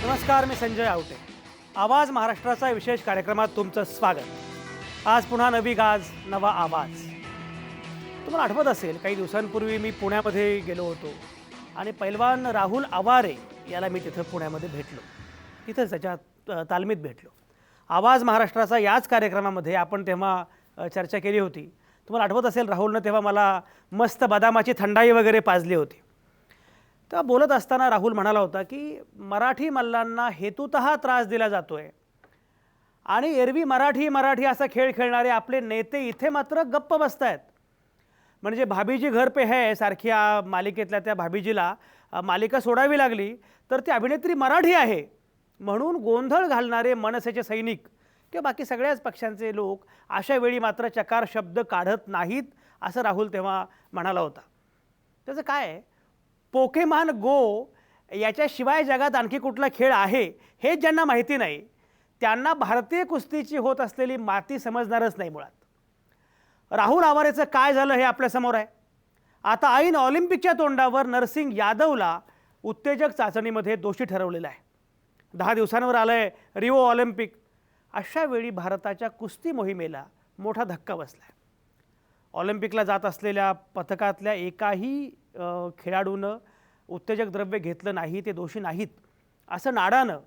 नमस्कार, मी संजय आवटे. आवाज महाराष्ट्राचा विशेष कार्यक्रमात तुमचं स्वागत. आज पुन्हा नवी गाज, नवा आवाज. तुम्हाला आठवत असेल, काही दिवसांपूर्वी मी पुण्यामध्ये गेलो होतो आणि पैलवान राहुल आवारे याला मी तिथं पुण्यामध्ये भेटलो. तिथंच त्याच्या तालमीत भेटलो. आवाज महाराष्ट्राचा याच कार्यक्रमामध्ये आपण तेव्हा चर्चा केली होती. तुम्हाला आठवत असेल, राहुलनं तेव्हा मला मस्त बदामाची थंडाई वगैरे पाजली होती. तेव्हा बोलत असताना राहुल म्हणाला होता की मराठी मल्लांना हेतुतः त्रास दिला जातोय आणि एरवी मराठी मराठी असा खेळ खेळणारे आपले नेते इथे मात्र गप्प बसतायत. म्हणजे भाभीजी घर पे है सारख्या मालिकेतल्या त्या भाभीजीला मालिका सोडावी लागली तर ती अभिनेत्री मराठी आहे म्हणून गोंधळ घालणारे मनसेचे सैनिक किंवा बाकी सगळ्याच पक्षांचे लोक अशा वेळी मात्र चकार शब्द काढत नाहीत, असं राहुल तेव्हा म्हणाला होता. त्याचं काय आहे, पोकेमॉन गो याच्याशिवाय जगात आणखी कुठला खेळ आहे हे ज्यांना माहिती नाही त्यांना भारतीय कुस्तीची होत असलेली माती समजणारच नाही मुळात. राहुल आवारेचं काय झालं हे आपल्यासमोर आहे. आता ऐन ऑलिम्पिकच्या तोंडावर नरसिंग यादवला उत्तेजक चाचणीमध्ये दोषी ठरवलेलं आहे. 10 दिवसांवर आलं आहे रिओ ऑलिम्पिक. अशा वेळी भारताच्या कुस्ती मोहिमेला मोठा धक्का बसला आहे. ऑलिम्पिकला जात असलेल्या पथकातल्या एकाही खेळाडूनं उत्तेजक द्रव्य घेतलं नाही, ते दोषी नाहीत असं नाडानं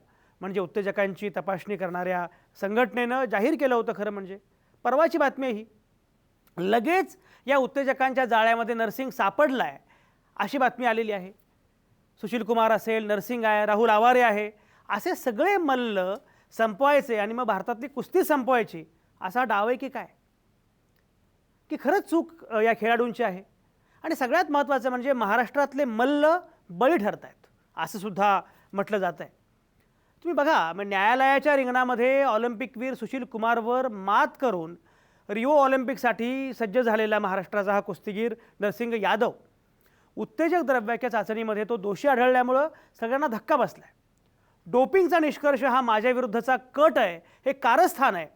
म्हणजे उत्तेजकांची तपासणी करणाऱ्या संघटनेनं जाहीर केलं होतं. खरं म्हणजे परवाची बातमी ही. लगेच या उत्तेजकांच्या जाळ्यामध्ये नरसिंग सापडला आहे अशी बातमी आलेली आहे. सुशील कुमार असेल, नरसिंग आहे, राहुल आवारे आहे, असे सगळे मल्ल संपवायचे आणि मग भारतातली कुस्ती संपवायची असा डाव आहे की काय, की खरंच चूक या खेळाडूंची आहे. आणि सगळ्यात महत्त्वाचं म्हणजे महाराष्ट्रातले मल्ल बळी ठरत आहेत असं सुद्धा म्हटलं जात आहे. तुम्ही बघा, मग न्यायालयाच्या रिंगणामध्ये ऑलिम्पिकवीर सुशील कुमारवर मात करून रिओ ऑलिम्पिकसाठी सज्ज झालेला महाराष्ट्राचा हा कुस्तीगीर नरसिंग यादव उत्तेजक द्रव्याच्या चाचणीमध्ये तो दोषी आढळल्यामुळं सगळ्यांना धक्का बसला आहे. डोपिंगचा निष्कर्ष हा माझ्या विरुद्धचा कट आहे, हे कारस्थान आहे,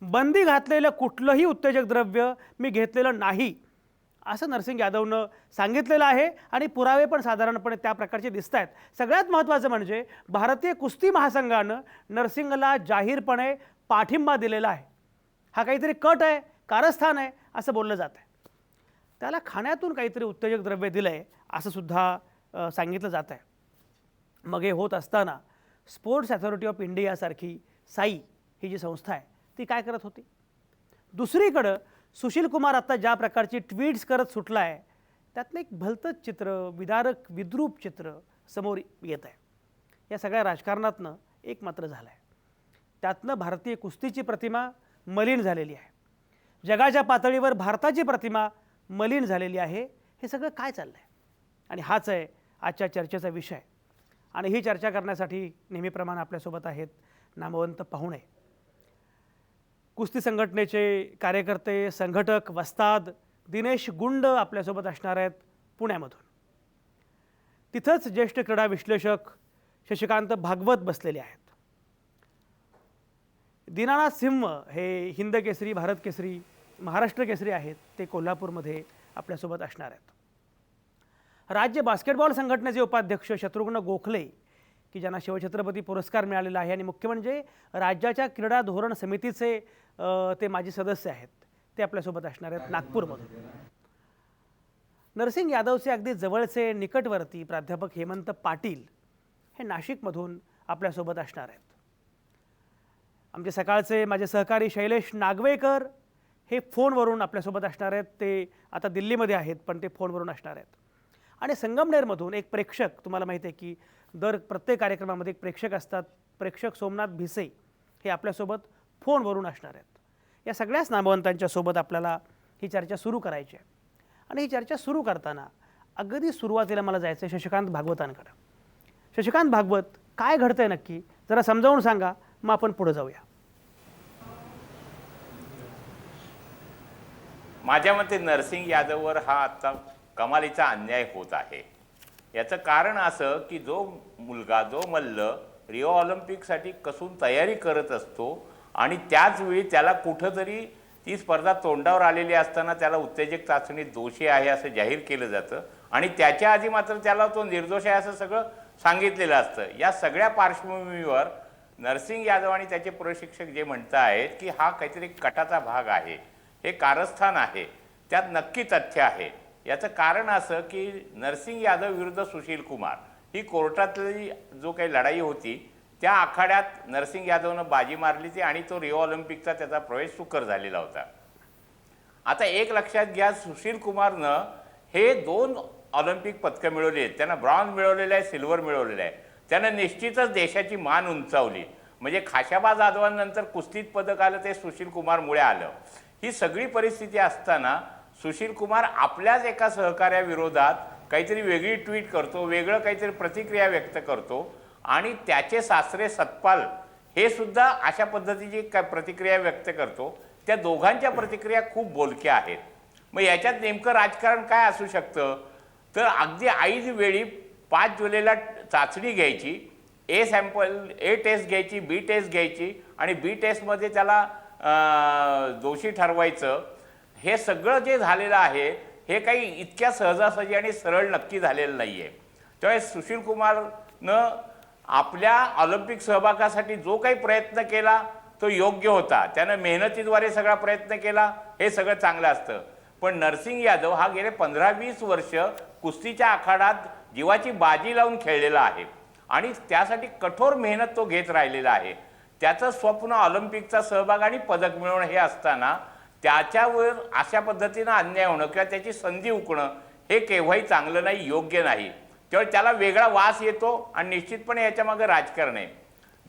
बंदी घातलेलं कुठलंही उत्तेजक द्रव्य मी घेतलेलं नाही असं नरसिंग यादवनं सांगितलेलं आहे आणि पुरावे पण साधारणपणे त्या प्रकारचे दिसत आहेत. सगळ्यात महत्त्वाचं म्हणजे भारतीय कुस्ती महासंघानं नरसिंगला जाहीरपणे पाठिंबा दिलेला आहे. हा काहीतरी कट आहे, कारस्थान आहे असं बोललं जात आहे. त्याला खाण्यातून काहीतरी उत्तेजक द्रव्य दिलं आहे असं सुद्धा सांगितलं जात आहे. मग हे होत असताना स्पोर्ट्स अथॉरिटी ऑफ इंडियासारखी साई ही जी संस्था आहे ती काय करत होती. दुसरीकडं सुशील कुमार आता ज्या प्रकारची ट्वीट्स करत सुटला आहे त्यातलं एक भलतंच चित्र, विदारक विद्रूप चित्र समोर येत आहे. या सगळ्या राजकारणातनं एक मात्र झालं आहे, त्यातनं भारतीय कुस्तीची प्रतिमा मलिन झालेली आहे. जगाच्या पातळीवर भारताची प्रतिमा मलिन झालेली आहे. हे सगळं काय चाललं आहे आणि हाच आहे आजच्या चर्चेचा विषय. आणि ही चर्चा करण्यासाठी नेहमीप्रमाणे आपल्यासोबत आहेत नामवंत पाहुणे. कुस्ती संघटनेचे कार्यकर्ते, संघटक, वस्ताद दिनेश गुंड आपल्यासोबत असणार आहेत पुण्यामधून. तिथंच ज्येष्ठ क्रीडा विश्लेषक शशिकांत भागवत बसलेले आहेत. दीनानाथ सिंह हे हिंद केसरी, भारत केसरी, महाराष्ट्र केसरी आहेत, ते कोल्हापूरमध्ये आपल्यासोबत असणार आहेत. राज्य बास्केटबॉल संघटनेचे उपाध्यक्ष शत्रुघ्न गोखले की ज्यांना शिवछत्रपती पुरस्कार मिळालेला आहे आणि मुख्य म्हणजे राज्याच्या क्रीडा धोरण समितीचे ते माजी सदस्य आहेत, ते आपल्यासोबत असणार आहेत नागपूरमधून. नरसिंग यादवचे अगदी जवळचे निकटवर्ती प्राध्यापक हेमंत पाटील हे नाशिकमधून आपल्यासोबत असणार आहेत. आमचे सकाळचे माझे सहकारी शैलेश नागवेकर हे फोनवरून आपल्यासोबत असणार आहेत. ते आता दिल्लीमध्ये आहेत पण ते फोनवरून असणार आहेत. आणि संगमनेरमधून एक प्रेक्षक, तुम्हाला माहिती आहे की प्रत्येक कार्यक्रमामध्ये एक प्रेक्षक असतात, प्रेक्षक सोमनाथ भिसे हे आपल्यासोबत फोनवरून असणार आहेत. या सगळ्याच नामवंतांच्या सोबत आपल्याला ही चर्चा सुरू करायची आहे. आणि ही चर्चा सुरू करताना अगदी सुरुवातीला मला जायचं आहे शशिकांत भागवतांकडे. शशिकांत भागवत, काय घडतंय नक्की जरा समजावून सांगा, मग आपण पुढे जाऊया. माझ्या मते नरसिंग यादववर हा आता कमालीचा अन्याय होत आहे. याचं कारण असं की जो मुलगा, जो मल्ल रिओ ऑलिम्पिकसाठी कसून तयारी करत असतो आणि त्याच वेळी त्याला कुठंतरी ती स्पर्धा तोंडावर आलेली असताना त्याला उत्तेजक चाचणीत दोषी आहे असं जाहीर केलं जातं आणि त्याच्या आधी मात्र त्याला तो निर्दोष आहे असं सगळं सांगितलेलं असतं. या सगळ्या पार्श्वभूमीवर नरसिंग यादव आणि त्याचे प्रशिक्षक जे म्हणत आहेत की हा काहीतरी कटाचा भाग आहे, हे कारस्थान आहे, त्यात नक्की तथ्य आहे. याचं कारण असं की नरसिंग यादव विरुद्ध सुशील कुमार ही कोर्टातली जो काही लढाई होती त्या आखाड्यात नरसिंग यादवनं बाजी मारली ती आणि तो रिओ ऑलिम्पिकचा त्याचा प्रवेश सुकर झालेला होता. आता एक लक्षात घ्या, सुशील कुमारनं हे 2 ऑलिम्पिक पदकं मिळवली आहेत. त्यानं ब्रॉन्झ मिळवलेलं आहे, सिल्वर मिळवलेलं आहे. त्यानं निश्चितच देशाची मान उंचावली. म्हणजे खाशाबा जाधवांनंतर कुस्तीत पदक आलं ते सुशील कुमारमुळे आलं. ही सगळी परिस्थिती असताना सुशील कुमार आपल्याच एका सहकार्याविरोधात काहीतरी वेगळी ट्विट करतो, वेगळं काहीतरी प्रतिक्रिया व्यक्त करतो आणि त्याचे सासरे सतपाल हे सुद्धा अशा पद्धतीची प्रतिक्रिया व्यक्त करतो. त्या दोघांच्या प्रतिक्रिया खूप बोलक्या आहेत. मग याच्यात नेमकं राजकारण काय असू शकतं? तर अगदी ऐन वेळी 5 जुलैला चाचणी घ्यायची, ए टेस्ट घ्यायची, बी टेस्ट घ्यायची आणि बी टेस्टमध्ये त्याला दोषी ठरवायचं. हे सगळं जे झालेलं आहे हे काही इतक्या सहजासहजी आणि सरळ नक्की झालेलं नाही आहे. त्यामुळे सुशील कुमारनं आपल्या ऑलिम्पिक सहभागासाठी जो काही प्रयत्न केला तो योग्य होता. त्यानं मेहनतीद्वारे सगळा प्रयत्न केला, हे सगळं चांगलं असतं. पण नरसिंग यादव हा गेले 15-20 वर्ष कुस्तीच्या आखाड्यात जीवाची बाजी लावून खेळलेला आहे आणि त्यासाठी कठोर मेहनत तो घेत राहिलेला आहे. त्याचं स्वप्न ऑलिम्पिकचा सहभाग आणि पदक मिळवणं हे असताना त्याच्यावर अशा पद्धतीनं अन्याय होणं किंवा त्याची संधी हुकणं हे केव्हाही चांगलं नाही, योग्य नाही. त्यामुळे त्याला वेगळा वास येतो आणि निश्चितपणे याच्यामागे राजकारण आहे.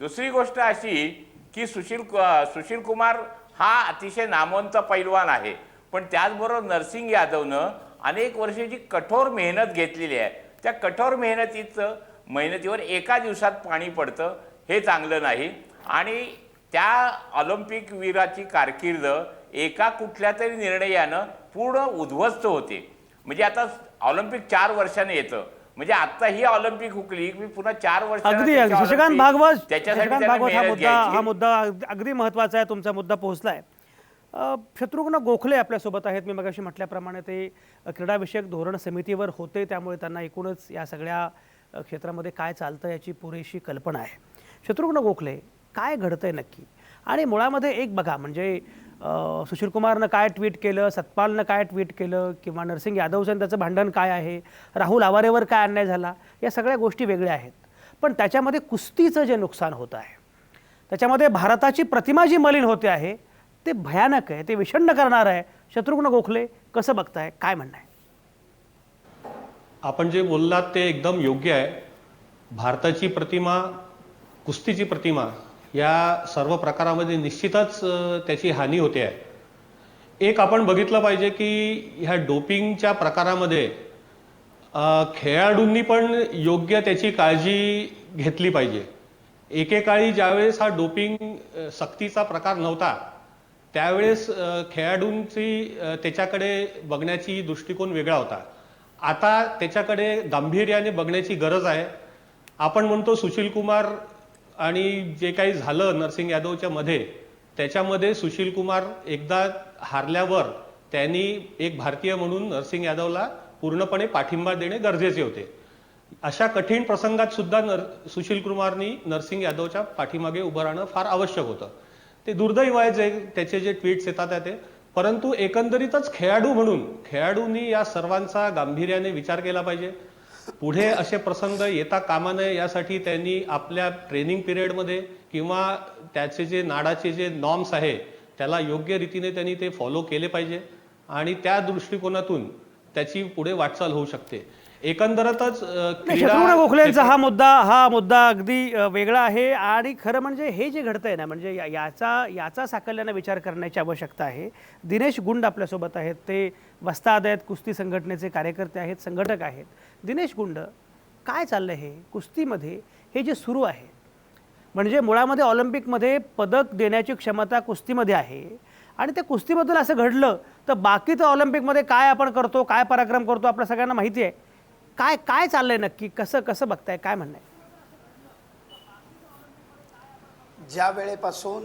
दुसरी गोष्ट अशी की सुशील कुमार हा अतिशय नामवंत पैलवान आहे, पण त्याचबरोबर नरसिंग यादवनं अनेक वर्षाची कठोर मेहनत घेतलेली आहे. त्या कठोर मेहनतीवर एका दिवसात पाणी पडतं हे चांगलं नाही आणि त्या ऑलिम्पिक वीराची कारकीर्द एका कुठल्या तरी निर्णयानं पूर्ण उद्ध्वस्त होते. म्हणजे आता ऑलिम्पिक 4 वर्षाने येतं, म्हणजे आता ही ऑलिम्पिक हुकली की पुन्हा 4 वर्षांनी अगदी शशिकांत भागवत हा त्याच्यासाठी मुद्दा अगदी महत्त्वाचा आहे. तुमचा मुद्दा पोहोचलाय. शत्रुघ्न गोखले आपल्यासोबत आहेत. मी मगाशी म्हटल्याप्रमाणे ते क्रीडाविषयक धोरण समितीवर होते, त्यामुळे त्यांना एकूणच या सगळ्या क्षेत्रामध्ये काय चालतं याची पुरेशी कल्पना आहे. शत्रुघ्न गोखले, काय घडतंय नक्की? आणि मुळामध्ये एक बघा, म्हणजे सुशील कुमारनं काय ट्विट केलं, सतपालनं काय ट्विट केलं किंवा नरसिंग यादवचं त्याचं भांडण काय आहे, राहुल आवारेवर काय अन्याय झाला, या सगळ्या गोष्टी वेगळ्या आहेत. पण त्याच्यामध्ये कुस्तीचं जे नुकसान होत आहे, त्याच्यामध्ये भारताची प्रतिमा जी मलिन होते आहे ते भयानक आहे, ते विषण्ण करणार आहे. शत्रुघ्न गोखले कसं बघताय, काय म्हणणं आहे? आपण जे बोललात ते एकदम योग्य आहे. भारताची प्रतिमा, कुस्तीची प्रतिमा या सर्व प्रकारामध्ये निश्चितच त्याची हानी होते आहे. एक आपण बघितलं पाहिजे की ह्या डोपिंगच्या प्रकारामध्ये खेळाडूंनी पण योग्य त्याची काळजी घेतली पाहिजे. एकेकाळी ज्यावेळेस हा डोपिंग सक्तीचा प्रकार नव्हता त्यावेळेस खेळाडूंची त्याच्याकडे बघण्याची दृष्टिकोन वेगळा होता. आता त्याच्याकडे गांभीर्याने बघण्याची गरज आहे. आपण म्हणतो सुशील कुमार आणि जे काही झालं नरसिंग यादवच्या मध्ये, त्याच्यामध्ये सुशील कुमार एकदा हारल्यावर त्यांनी एक भारतीय म्हणून नरसिंग यादवला पूर्णपणे पाठिंबा देणे गरजेचे होते. अशा कठीण प्रसंगात सुद्धा सुशील कुमारनी नरसिंग यादवच्या पाठीमागे उभं राहणं फार आवश्यक होतं. ते दुर्दैव आहे जे त्याचे जे ट्विट्स येतात ते. परंतु एकंदरीतच खेळाडू म्हणून खेळाडूंनी या सर्वांचा गांभीर्याने विचार केला पाहिजे. पुढे असे प्रसंग येता कामा नये यासाठी त्यांनी आपल्या ट्रेनिंग पिरियडमध्ये किंवा त्याचे जे नाडाचे जे नॉर्म्स आहे त्याला योग्य रीतीने त्यांनी ते फॉलो केले पाहिजे आणि त्या दृष्टिकोनातून त्याची पुढे वाटचाल होऊ शकते. एकंदरच शत्रुघ्न गोखलेंचा हा मुद्दा अगदी वेगळा आहे. आणि खरं म्हणजे हे जे घडतंय ना, म्हणजे याचा साकल्यानं विचार करण्याची आवश्यकता आहे. दिनेश गुंड आपल्यासोबत आहेत, ते वस्ताद आहेत, कुस्ती संघटनेचे कार्यकर्ते आहेत, संघटक आहेत. दिनेश गुंड, काय चाललंय हे कुस्तीमध्ये? हे जे सुरू आहे म्हणजे मुळामध्ये ऑलिम्पिकमध्ये पदक देण्याची क्षमता कुस्तीमध्ये आहे आणि त्या कुस्तीमधून असं घडलं तर बाकीचं ऑलिम्पिकमध्ये काय आपण करतो, काय पराक्रम करतो, आपल्या सगळ्यांना माहिती आहे. काय चाललंय नक्की, कसं बघताय, काय म्हणणं आहे? ज्या वेळेपासून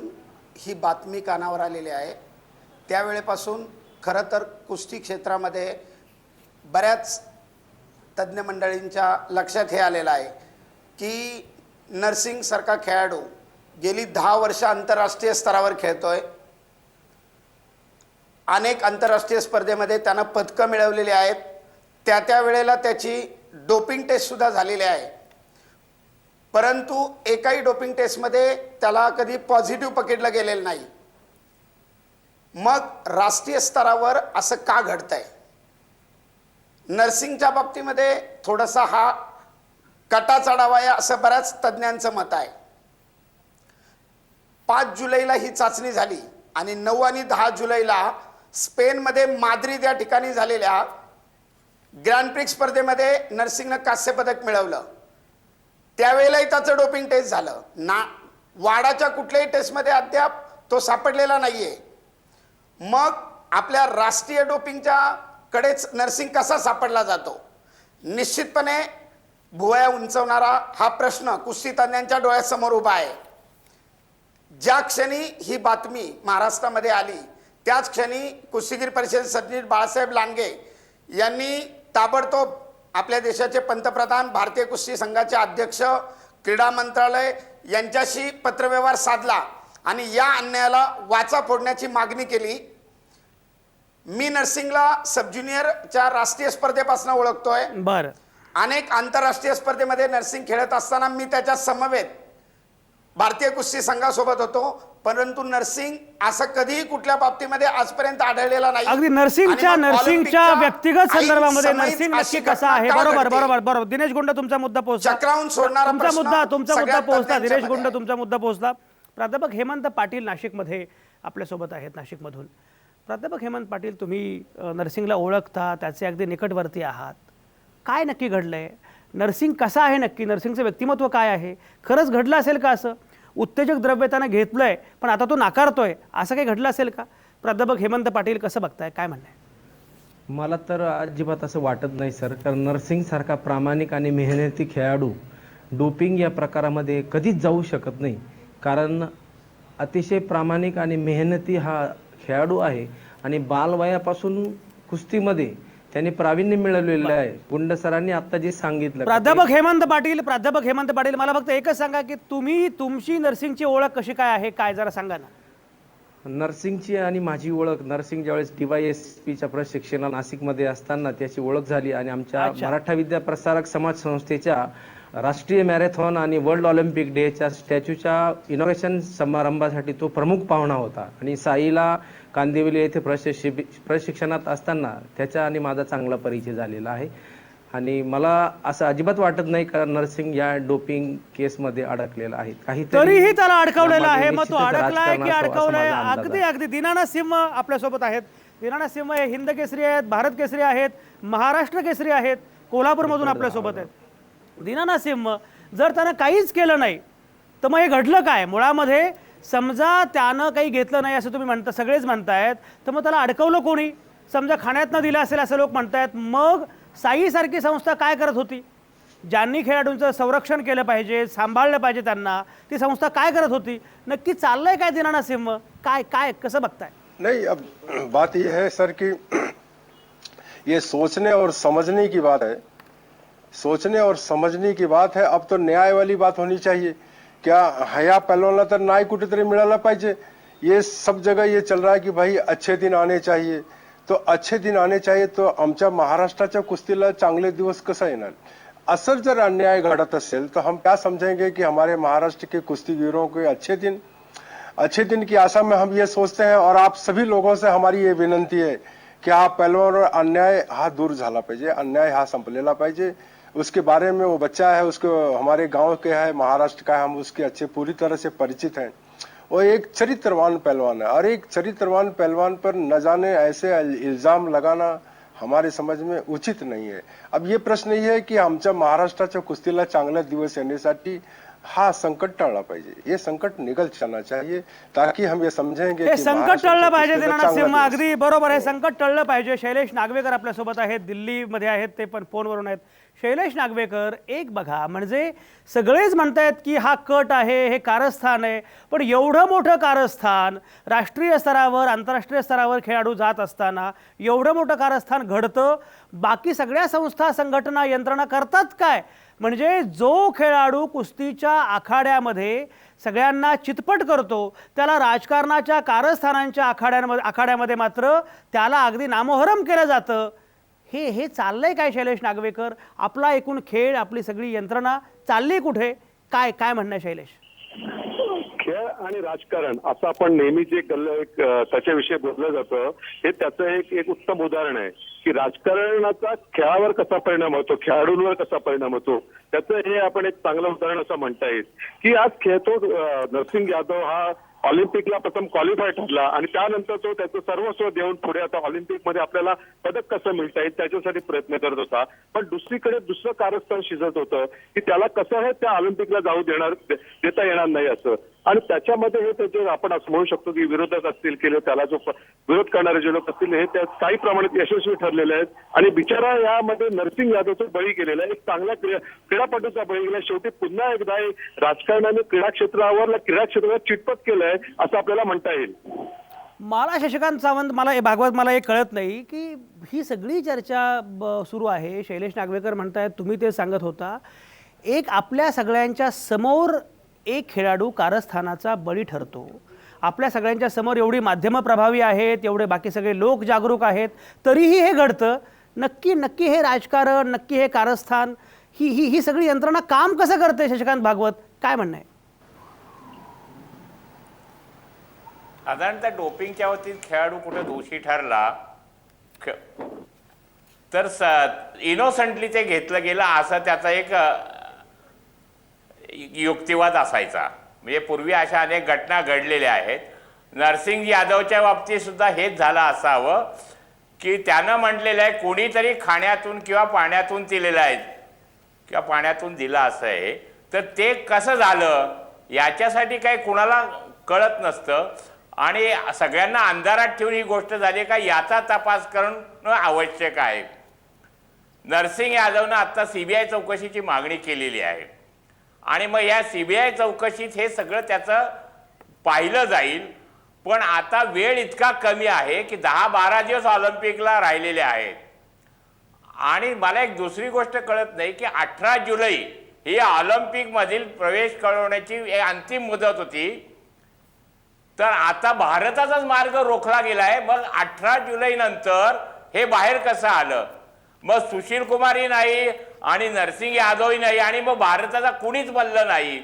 ही बातमी कानावर आलेली आहे त्यावेळेपासून खरं तर कुस्ती क्षेत्रामध्ये बऱ्याच तज्ज्ञ मंडळींच्या लक्षात हे आलेलं आहे की नरसिंग सारखा खेळाडू गेली 10 वर्ष आंतरराष्ट्रीय स्तरावर खेळतोय. अनेक आंतरराष्ट्रीय स्पर्धेमध्ये त्यानं पदकं मिळवलेली आहेत. त्या वेळेला त्याची डोपिंग टेस्ट सुद्धा झालेली आहे, परंतु एकाही डोपिंग टेस्टमध्ये त्याला कधी पॉझिटिव्ह पकडलं गेलेलं नाही. मग राष्ट्रीय स्तरावर असं का घडतंय? नर्सिंगच्या बाबतीमध्ये थोडासा हा कटा चढावा आहे असं बऱ्याच तज्ज्ञांचं मत आहे. 5 जुलैला ही चाचणी झाली आणि 9 आणि 10 जुलैला स्पेनमध्ये माद्रिद या ठिकाणी झालेल्या ग्रँड प्रिक्स स्पर्धेमध्ये नर्सिंगनं कांस्य पदक मिळवलं. त्यावेळेलाही त्याचं डोपिंग टेस्ट झालं ना. वाडाच्या कुठल्याही टेस्टमध्ये अद्याप तो सापडलेला नाहीये. मग आपल्या राष्ट्रीय डोपिंगच्या कडेच नर्सिंग कसा सापडला जातो? निश्चितपणे भुवया उंचवणारा हा प्रश्न कुस्ती तज्ञांच्या डोळ्यासमोर उभा आहे. ज्या क्षणी ही बातमी महाराष्ट्रामध्ये आली त्याच क्षणी कुस्तीगीर परिषद सरचिटणीस बाळासाहेब लांडगे यांनी ताबडतोब आपल्या देशाचे पंतप्रधान, भारतीय कुस्ती संघाचे अध्यक्ष, क्रीडा मंत्रालय यांच्याशी पत्रव्यवहार साधला आणि या अन्यायाला वाचा फोडण्याची मागणी केली. मी नर्सिंगला सब ज्युनियरच्या राष्ट्रीय स्पर्धेपासून ओळखतोय. बरं. अनेक आंतरराष्ट्रीय स्पर्धेमध्ये नर्सिंग खेळत असताना मी त्याच्या समवेत भारतीय कुस्ती संघासोबत होतो, परंतु नर्सिंग असं कधीही कुठल्या बाबतीमध्ये आजपर्यंत आढळलेला नाही. अगदी नर्सिंगच्या व्यक्तिगत संदर्भामध्ये नर्सिंग नक्की कसा आहे? बरोबर. दिनेश गुंड तुमचा मुद्दा पोहोचला. चक्रावून सोडणारा तुमचा मुद्दा पोहोचला. दिनेश गुंड तुमचा मुद्दा पोहोचला. प्राध्यापक हेमंत पाटील नाशिकमध्ये आपल्यासोबत आहेत, नाशिकमधून. प्राध्यापक हेमंत पाटील, तुम्ही नर्सिंगला ओळखता, त्याचे अगदी निकटवर्ती आहात. काय नक्की घडलंय? नर्सिंग कसा आहे नक्की? नर्सिंगचं व्यक्तिमत्व काय आहे? खरंच घडलं असेल का असं? उत्तेजक द्रव्य त्यानं घेतलंय पण आता तो नाकारतोय, असं काही घडलं असेल का? प्राध्यापक हेमंत पाटील, कसं बघताय? काय म्हणणं आहे? मला तर अजिबात असं वाटत नाही सर, कारण नर्सिंग सारखा प्रामाणिक आणि मेहनती खेळाडू डोपिंग या प्रकारामध्ये कधीच जाऊ शकत नाही. कारण अतिशय प्रामाणिक आणि मेहनती हा खेळाडू आहे आणि बालवयापासून कुस्तीमध्ये त्यांनी प्रावीण्य मिळवलेलं आहे. गुंड सरांनी आता जे सांगितलं. प्राध्यापक हेमंत पाटील, मला फक्त एकच सांगा की तुमची नर्सिंगची ओळख कशी काय आहे, काय जरा सांगा ना. नर्सिंगची आणि माझी ओळख, नर्सिंग ज्यावेळेस DYSPच्या प्रशिक्षणाला नाशिकमध्ये असताना त्याची ओळख झाली आणि आमच्या मराठा विद्या प्रसारक समाज संस्थेच्या राष्ट्रीय मॅरेथॉन आणि वर्ल्ड ऑलिम्पिक डेच्या स्टॅच्यूच्या इनॉग्रेशन समारंभासाठी तो प्रमुख पाहुणा होता आणि साईला कांदिवली येथे प्रशिक्षणात असताना त्याचा आणि माझा चांगला परिचय झालेला आहे. आणि मला असं अजिबात वाटत नाही का नर्सिंग या डोपिंग केसमध्ये अडकलेला आहे. तरीही त्याला अडकवलेला आहे. मग तो अडकलाय की अडकवलाय? अगदी दीनानाथ सिंह आपल्यासोबत आहेत. दीनानाथ सिंह हे हिंद केसरी आहेत, भारत केसरी आहेत, महाराष्ट्र केसरी आहेत, कोल्हापूरमधून आपल्यासोबत आहेत. दीनानाथ सिंह, जर त्यानं काहीच केलं नाही तर मग हे घडलं काय मुळामध्ये? समजा त्यानं काही घेतलं नाही असं तुम्ही म्हणता, सगळेच म्हणतायत, तर मग त्याला अडकवलं कोणी? समजा खाण्यात न दिलं असेल असं लोक म्हणतायत, मग साईसारखी संस्था काय करत होती? ज्यांनी खेळाडूंचं संरक्षण केलं पाहिजे, सांभाळलं पाहिजे त्यांना, ती संस्था काय करत होती? नक्की चाललंय काय दीनानाथ सिंह? काय कसं बघताय? नहीं, अब बात यह है सर कि ये सोचने और समझने की बात है. सोचने और समझने की बात है. अब तो न्याय वाली बात होनी चाहिए. क्या हया पहलवानला तर न्याय कुठेतरी मिळाला पाहिजे. ये सब जगह ये चल रहा है कि भाई अच्छे दिन आने चाहिए. तो अच्छे दिन आने चाहिए, तो आमच्या महाराष्ट्राच्या कुस्तीला चांगले दिवस कसा येणार? असर जर अन्याय घडत असेल तो हम क्या समझेंगे कि हमारे महाराष्ट्र के कुस्तीगीरों के अच्छे दिन की आशा में हम ये सोचते हैं. और आप सभी लोगों से हमारी ये विनंती है कि हा पहलवान अन्याय हा दूर झाला पाहिजे, अन्याय हा संपलेला पाहिजे. उसके बारे में वो बच्चा है, उसको हमारे गांव के है, महाराष्ट्र का है, हम उसके अच्छे पूरी तरह से परिचित हैं. वो एक चरित्रवान पहलवान है और एक चरित्रवान पहलवान पर न जाने ऐसे इल्जाम लगाना हमारे समझ में उचित नहीं है. अब ये प्रश्न ये है की आमच्या महाराष्ट्राच्या कुस्तीला चांगले दिवस येण्यासाठी हा संकट टळला पाहिजे. ये संकट निकल जाना चाहिए ताकि हम ये समझेंगे हे संकट टळलं पाहिजे. दीनानाथ सिंह, अगदी बरोबर आहे, संकट टळलं पाहिजे. शैलेश नागवेकर आपल्यासोबत आहेत, दिल्लीमध्ये आहेत, ते पण फोनवरून आहेत. शैलेश नागवेकर, एक बघा, म्हणजे सगळेच म्हणतायत की हा कट आहे, हे कारस्थान आहे, पण एवढं मोठं कारस्थान राष्ट्रीय स्तरावर, आंतरराष्ट्रीय स्तरावर खेळाडू जात असताना एवढं मोठं कारस्थान घडतं, बाकी सगळ्या संस्था, संघटना, यंत्रणा करतात काय? म्हणजे जो खेळाडू कुस्तीच्या आखाड्यामध्ये सगळ्यांना चितपट करतो त्याला राजकारणाच्या कारस्थानांच्या आखाड्यामध्ये मात्र त्याला अगदी नामोहरम केलं जातं. हे चाललंय काय शैलेश नागवेकर? आपला एकूण खेळ, आपली सगळी यंत्रणा चालली कुठे? काय काय म्हणणं आहे शैलेश? खेळ आणि राजकारण असं आपण नेहमी जे त्याच्याविषयी बोललं जातं हे त्याचं एक उत्तम उदाहरण आहे की राजकारणाचा खेळावर कसा परिणाम होतो, खेळाडूंवर कसा परिणाम होतो, त्याचं हे आपण एक चांगलं उदाहरण असं म्हणता येईल की आज खेळतो नरसिंग यादव हा ऑलिम्पिकला प्रथम क्वालिफाय ठरला आणि त्यानंतर तो त्याचं सर्वस्व देऊन पुढे आता ऑलिम्पिकमध्ये आपल्याला पदक कसं मिळता येईल त्याच्यासाठी प्रयत्न करत होता. पण दुसरीकडे दुसरं कारस्थान शिजत होतं की त्याला कसं आहे त्या ऑलिम्पिकला जाऊ देता येणार नाही असं. आणि त्याच्यामध्ये हे त्याचे आपण असं म्हणू शकतो की विरोधक असतील किंवा त्याला जो विरोध करणारे जे लोक असतील हे त्या काही प्रमाणात यशस्वी ठरलेले आहेत. आणि बिचारा यामध्ये नरसिंग यादवचा बळी गेलेला आहे, एक चांगला क्रीडापटूचा बळी गेला. शेवटी पुन्हा एकदा राजकारणाने क्रीडा क्षेत्रावर चिटपट केलंय असं आपल्याला म्हणता येईल. मला शशिकांत सावंत, मला भागवत, मला हे कळत नाही की ही सगळी चर्चा सुरू आहे. शैलेश नागवेकर म्हणतायत, तुम्ही ते सांगत होता, एक आपल्या सगळ्यांच्या समोर एक खेळाडू कारस्थानाचा बळी ठरतो. आपल्या सगळ्यांच्या समोर एवढी माध्यमं प्रभावी आहेत, एवढे बाकी सगळे लोक जागरूक आहेत, तरीही हे घडतं. नक्की हे राजकारण, नक्की हे कारस्थान, ही सगळी यंत्रणा काम कसं करते? शशिकांत भागवत, काय म्हणणं आहे? साधारणतः डोपिंगच्या बाबतीत खेळाडू कुठे दोषी ठरला तर इनोसंटली ते घेतलं गेलं असं त्याचा एक युक्तिवाद असायचा. म्हणजे पूर्वी अशा अनेक घटना घडलेल्या आहेत. नरसिंग यादवच्या बाबतीत सुद्धा हेच झालं असावं की त्यानं म्हटलेलं आहे कोणीतरी खाण्यातून किंवा पाण्यातून दिलेलं आहे किंवा पाण्यातून दिलं असं आहे. तर ते कसं झालं याच्यासाठी काही कुणाला कळत नसतं आणि सगळ्यांना अंधारात ठेवून ही गोष्ट झाली का याचा तपास करणं आवश्यक आहे. नरसिंग यादवनं आता CBI चौकशीची मागणी केलेली आहे आणि मग या CBI चौकशीत हे सगळं त्याचं पाहिलं जाईल. पण आता वेळ इतका कमी आहे की 10-12 दिवस ऑलिम्पिकला राहिलेले आहेत. आणि मला एक दुसरी गोष्ट कळत नाही की 18 जुलै ही ऑलिम्पिकमधील प्रवेश कळवण्याची अंतिम मुदत होती. तर आता भारताचाच मार्ग रोखला गेलाय. मग 18 जुलै नंतर हे बाहेर कसं आलं? मग सुशील कुमारही नाही आणि नरसिंग यादवही नाही आणि मग भारताचा कुणीच मल्ल नाही.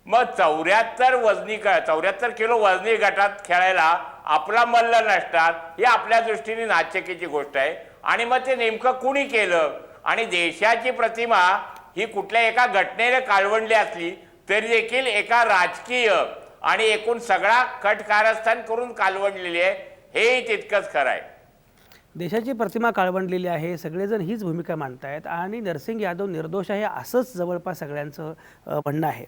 मग 74 किलो वजनी गटात खेळायला आपला मल्ल नसतात ही आपल्या दृष्टीने नाचक्कीची गोष्ट आहे. आणि मग ते नेमकं कुणी केलं? आणि देशाची प्रतिमा ही कुठल्या एका घटनेने काळवंडली असली तरी देखील एका राजकीय आणि एकूण सगळा कट कारस्थान करून कालवडलेली आहे, हेही तितकंच खरं आहे. देशाची प्रतिमा काळवंडलेली आहे, सगळेजण हीच भूमिका मांडतायत आणि नरसिंग यादव निर्दोष आहे असंच जवळपास सगळ्यांचं म्हणणं आहे.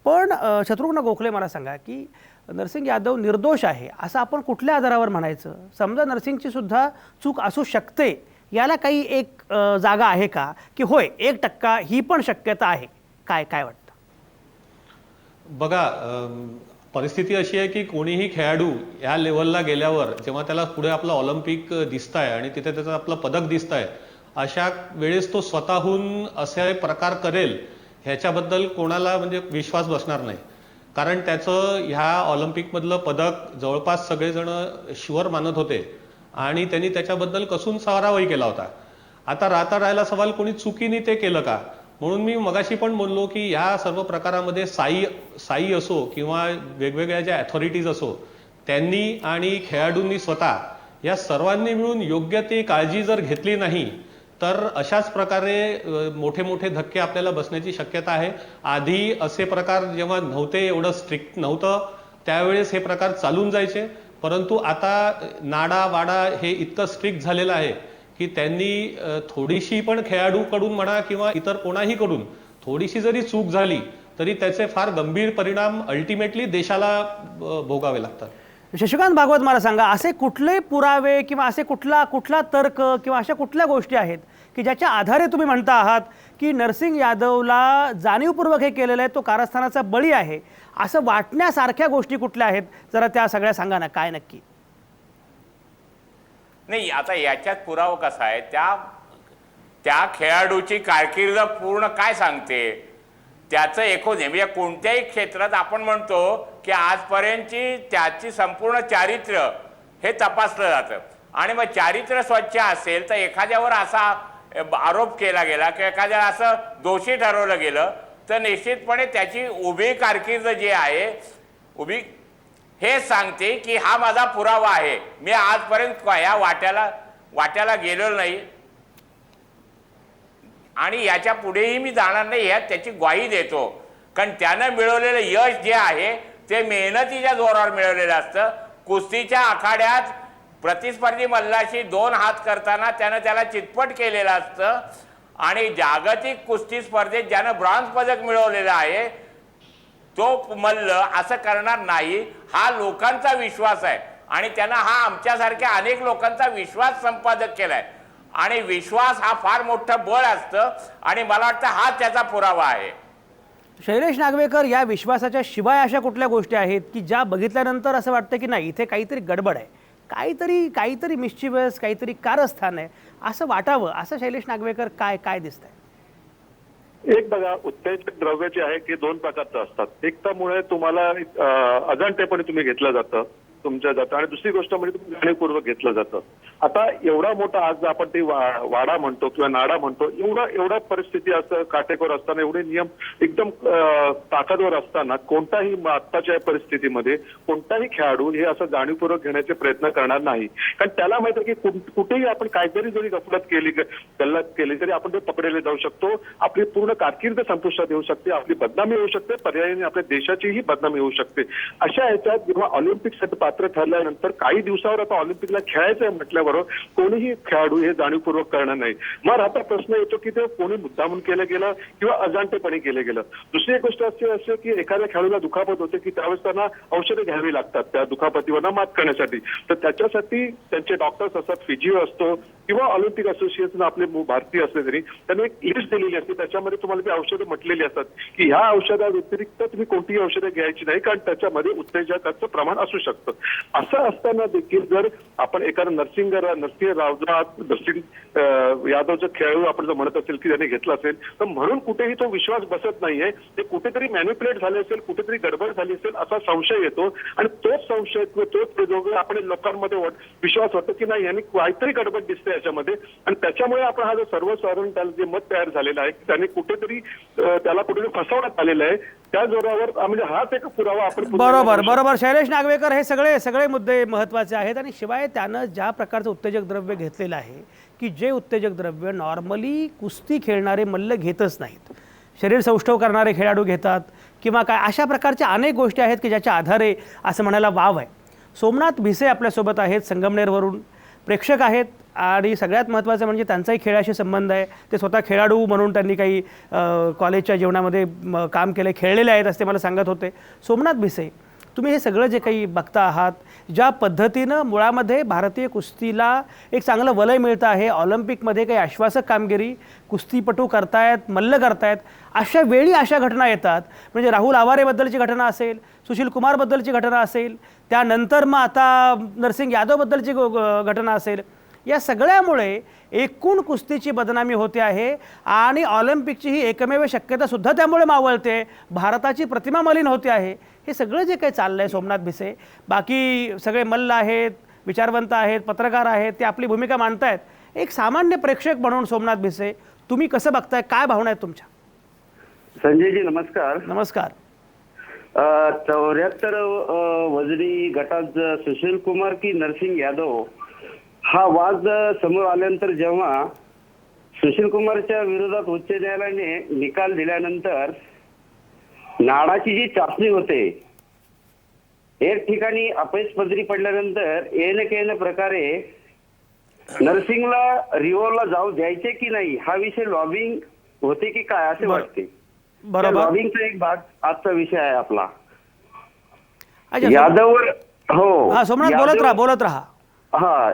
पण शत्रुघ्न गोखले, मला सांगा की नरसिंग यादव निर्दोष आहे असं आपण कुठल्या आधारावर म्हणायचं? समजा नरसिंगची सुद्धा चूक असू शकते, याला काही एक जागा आहे का की होय 1% ही पण शक्यता आहे? काय काय वाटतं? बघा, परिस्थिती अशी आहे की कोणीही खेळाडू या लेवलला गेल्यावर जेव्हा त्याला पुढे आपलं ऑलिम्पिक दिसत आहे आणि तिथे त्याचं आपलं पदक दिसत आहे, अशा वेळेस तो स्वतःहून असे प्रकार करेल ह्याच्याबद्दल कोणाला म्हणजे विश्वास बसणार नाही. कारण त्याचं ह्या ऑलिम्पिकमधलं पदक जवळपास सगळेजण शुअर मानत होते आणि त्यांनी त्याच्याबद्दल कसून सारावही केला होता. आता राहिला सवाल कोणी चुकीने ते केलं का? म्हणून मी मगाशी पण बोललो की ह्या सर्व प्रकारामध्ये साई असो किंवा वेगवेगळ्या ज्या अथॉरिटीज असो, त्यांनी आणि खेळाडूंनी स्वतः या सर्वांनी मिळून योग्य ती काळजी जर घेतली नाही तर अशाच प्रकारे मोठे धक्के आपल्याला बसण्याची शक्यता आहे. आधी असे प्रकार जेव्हा नव्हते, एवढं स्ट्रिक्ट नव्हतं, त्यावेळेस हे प्रकार चालून जायचे. परंतु आता नाडा वाडा हे इतकं स्ट्रिक्ट झालेलं आहे की त्यांनी थोडीशी पण खेळाडूकडून म्हणा किंवा इतर कोणाही कडून थोडीशी जरी चूक झाली तरी त्याचे फार गंभीर परिणाम अल्टिमेटली देशाला भोगावे लागतात. शशिकांत भागवत, मला सांगा, असे कुठले पुरावे किंवा असे कुठला तर्क किंवा अशा कुठल्या गोष्टी आहेत की ज्याच्या आधारे तुम्ही म्हणता आहात की नरसिंग यादवला जाणीवपूर्वक हे केलेलं आहे, तो कारस्थानाचा बळी आहे, असं वाटण्यासारख्या गोष्टी कुठल्या आहेत? जरा त्या सगळ्या सांगा ना, काय नक्की? नाही, आता याच्यात पुरावा कसा आहे, त्या खेळाडूची कारकीर्द पूर्ण काय सांगते, त्याचं एकूण म्हणजे कोणत्याही क्षेत्रात आपण म्हणतो की आजपर्यंतची त्याची संपूर्ण चारित्र्य हे तपासलं जातं आणि मग चारित्र्य स्वच्छ असेल तर एखाद्यावर असा आरोप केला गेला किंवा एखाद्याला असं दोषी ठरवलं गेलं तर निश्चितपणे त्याची उभी कारकीर्द जी आहे उभी हे सांगते की हा माझा पुरावा आहे, मी आजपर्यंत या वाट्याला गेलो नाही आणि याच्या पुढेही मी जाणार नाही, यात त्याची ग्वाही देतो. कारण त्यानं मिळवलेलं यश जे आहे ते मेहनतीच्या जोरावर मिळवलेलं असतं. कुस्तीच्या आखाड्यात प्रतिस्पर्धी मल्लाशी 2 हात करताना त्यानं त्याला चितपट केलेलं असतं आणि जागतिक कुस्ती स्पर्धेत ज्यानं ब्रॉन्झ पदक मिळवलेलं आहे तो मल्ल असं करणार नाही, हा लोकांचा विश्वास आहे आणि त्यानं हा आमच्यासारख्या अनेक लोकांचा विश्वास संपादक केलाय आणि विश्वास हा फार मोठं बळ असतं आणि मला वाटतं हा त्याचा पुरावा आहे. शैलेश नागवेकर, या विश्वासाच्या शिवाय अशा कुठल्या गोष्टी आहेत की ज्या बघितल्यानंतर असं वाटतं की नाही इथे काहीतरी गडबड आहे, काहीतरी मिस्चिवस, काहीतरी कारस्थान आहे असं वाटावं, असं शैलेश नागवेकर काय काय दिसतंय? एक बघा, उत्तेजक द्रव्य जे आहे ते 2 प्रकारचं असतात. एक तर मुळे तुम्हाला अजाणतेपणे तुम्ही घेतलं जातं तुमच्या जातं आणि दुसरी गोष्ट म्हणजे तुम्ही जाणीवपूर्वक घेतलं जातं. आता एवढा मोठा आज आपण ते वाडा म्हणतो किंवा नाडा म्हणतो, एवढा परिस्थिती असं काटेकोर असताना, एवढे नियम एकदम ताकदवर असताना कोणताही आत्ताच्या परिस्थितीमध्ये कोणताही खेळाडू हे असं जाणीवपूर्वक घेण्याचे प्रयत्न करणार नाही. कारण त्याला माहिती आहे की कुठेही आपण काहीतरी जरी गफलत केली तरी आपण ते पकडले जाऊ शकतो, आपली पूर्ण कारकीर्द संपुष्टात येऊ शकते, आपली बदनामी होऊ शकते, पर्यायाने आपल्या देशाचीही बदनामी होऊ शकते. अशा ह्याच्यात जेव्हा ऑलिम्पिकसाठी पात्र ठरल्यानंतर काही दिवसावर आता ऑलिम्पिकला खेळायचंय म्हटल्याबरोबर कोणीही खेळाडू हे जाणीवपूर्वक करणार नाही. मग आता प्रश्न येतो की ते कोणी मुद्दामून केलं गेलं किंवा अजाणतेपणे केलं गेलं. दुसरी एक गोष्ट अशी असते की एखाद्या खेळाडूला दुखापत होते की त्यावेळेस त्यांना औषधं घ्यावी लागतात त्या दुखापतीवर मात करण्यासाठी. तर त्याच्यासाठी त्यांचे डॉक्टर्स असतात, फिजिओ असतो किंवा ऑलिम्पिक असोसिएशन आपले भारतीय असले तरी त्यांनी एक लिस्ट दिलेली असते, त्याच्यामध्ये तुम्हाला ती औषधं म्हटलेली असतात की ह्या औषधा व्यतिरिक्त तुम्ही कोणतीही औषधं घ्यायची नाही कारण त्याच्यामध्ये उत्तेजकाचं प्रमाण असू शकतं. असं असताना देखील जर आपण एखादा नरसिंह यादवचं खेळाडू आपण जर म्हणत असेल की त्याने घेतला असेल तर म्हणून कुठेही तो विश्वास बसत नाहीये, ते कुठेतरी मॅन्युप्युलेट झाले असेल, कुठेतरी गडबड झाली असेल असा संशय येतो आणि तोच संशय किंवा तोच प्रयोग आपण लोकांमध्ये विश्वास वाटतो की नाही यांनी काहीतरी गडबड दिसते याच्यामध्ये आणि त्याच्यामुळे आपण हा जो सर्वसाधारण त्याला जे मत तयार झालेलं आहे त्याने कुठेतरी त्याला कुठेतरी फसवण्यात आलेलं आहे, त्या जोरावर म्हणजे हाच एक पुरावा आपण. बरोबर शैलेश नागवेकर, हे सगळे मुद्दे महत्त्वाचे आहेत आणि शिवाय त्यानं ज्या प्रकारचं उत्तेजक द्रव्य घेतलेलं आहे की जे उत्तेजक द्रव्य नॉर्मली कुस्ती खेळणारे मल्ल घेतच नाहीत, शरीर सौष्ठव करणारे खेळाडू घेतात किंवा काय, अशा प्रकारच्या अनेक गोष्टी आहेत की ज्याच्या आधारे असं म्हणायला वाव आहे. सोमनाथ भिसे आपल्यासोबत आहेत, संगमनेरवरून प्रेक्षक आहेत आणि सगळ्यात महत्त्वाचं म्हणजे त्यांचाही खेळाशी संबंध आहे. ते स्वतः खेळाडू म्हणून त्यांनी काही कॉलेजच्या जीवनामध्ये काम केलं, खेळलेले आहेत असे मला सांगत होते. सोमनाथ भिसे, तुम्ही हे सगळं जे काही बघता आहात, ज्या पद्धतीनं मुळामध्ये भारतीय कुस्तीला एक चांगलं वलय मिळतं आहे, ऑलिम्पिकमध्ये काही आश्वासक कामगिरी कुस्तीपटू करतायत, मल्ल करतायत, अशा वेळी अशा घटना येतात. म्हणजे राहुल आवारेबद्दलची घटना असेल, सुशील कुमारबद्दलची घटना असेल, त्यानंतर मग आता नरसिंग यादवबद्दलची घटना असेल, या सगळ्यामुळे एकूण कुस्तीची बदनामी होते आहे आणि ऑलिम्पिकची ही एकमेव शक्यतासुद्धा त्यामुळे मावळते, भारताची प्रतिमा मलिन होते आहे. हे सगळं जे काही चाललं आहे सोमनाथ भिसे, बाकी सगळे मल्ल आहेत, विचारवंत आहेत, पत्रकार आहेत, ते आपली भूमिका मांडतायत. एक सामान्य प्रेक्षक म्हणून सोमनाथ भिसे तुम्ही कसं बघताय, काय भावना आहेत तुमच्या? संजयजी नमस्कार. नमस्कार. 74 वजनी गटात सुशील कुमार की नरसिंग यादव हा वाद समोर आल्यानंतर जेव्हा सुशील कुमारच्या विरोधात उच्च न्यायालयाने निकाल दिल्यानंतर नाडाची जी चाचणी होते एक ठिकाणी अपयश पदरी पडल्यानंतर येन प्रकारे नरसिंगला रिओला जाऊ द्यायचे की नाही हा विषय लॉबिंग होते की काय असे वाटते. लॉबिंगचा एक भाग आजचा विषय आहे आपला. यादववर हो सोमनाथ बोलत राहा. हा,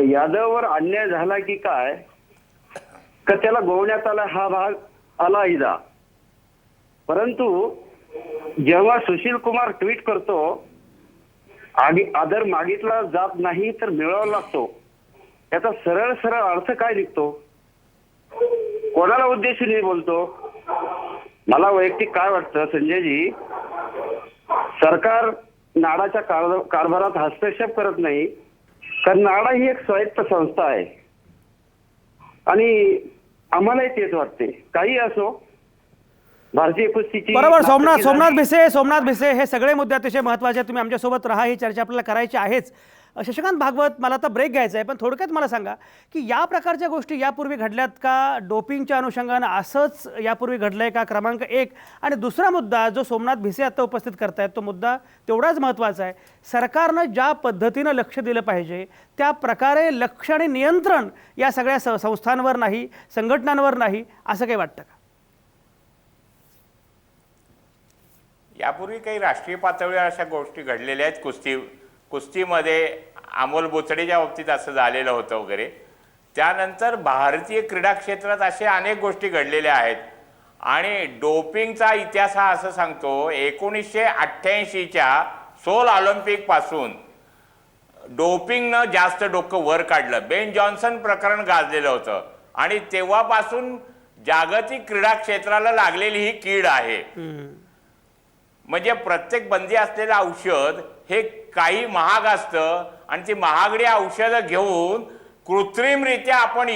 यादववर अन्याय झाला की काय का त्याला गोवण्यात आला हा भाग आला इजा. परंतु जेव्हा सुशील कुमार ट्विट करतो आदर मागितला जात नाही तर मिळवावा लागतो, याचा सरळ अर्थ काय निघतो? कोणाला उद्देशून मी बोलतो? मला वैयक्तिक काय वाटतं संजयजी, सरकार नाडाच्या कारभारात हस्तक्षेप करत नाही, कारण नाडा ही एक स्वायत्त संस्था आहे आणि आम्हालाही तेच वाटते. काही असो, भारतीय कुस्तीची बरोबर. सोमनाथ भिसे हे सगळे मुद्दे अतिशय महत्त्वाचे. तुम्ही आमच्यासोबत राहा, ही चर्चा आपल्याला करायची आहेच. शशिकांत भागवत, मला आता ब्रेक घ्यायचा आहे, पण थोडक्यात मला सांगा की या प्रकारच्या गोष्टी यापूर्वी घडल्यात का? डोपिंगच्या अनुषंगानं असंच यापूर्वी घडलंय का? क्रमांक 1. आणि दुसरा मुद्दा जो सोमनाथ भिसे आता उपस्थित करतायत तो मुद्दा तेवढाच महत्त्वाचा आहे. सरकारनं ज्या पद्धतीनं लक्ष दिलं पाहिजे त्या प्रकारे लक्ष आणि नियंत्रण या सगळ्या संस्थांवर नाही, संघटनांवर नाही, असं काही वाटतं का? यापूर्वी काही राष्ट्रीय पातळीवर अशा गोष्टी घडलेल्या आहेत. कुस्तीमध्ये अमोल बोचडेच्या बाबतीत असं झालेलं होतं वगैरे. त्यानंतर भारतीय क्रीडा क्षेत्रात असे अनेक गोष्टी घडलेल्या आहेत. आणि डोपिंगचा इतिहास हा असं सांगतो, 1988च्या सोल ऑलिम्पिकपासून डोपिंगनं जास्त डोकं वर काढलं. बेन जॉन्सन प्रकरण गाजलेलं होतं आणि तेव्हापासून जागतिक क्रीडा क्षेत्राला लागलेली ही कीड आहे. म्हणजे प्रत्येक बंदी असलेलं औषध हे काही महाग असतं आणि ती महागडी औषधं घेऊन कृत्रिमरित्या आपण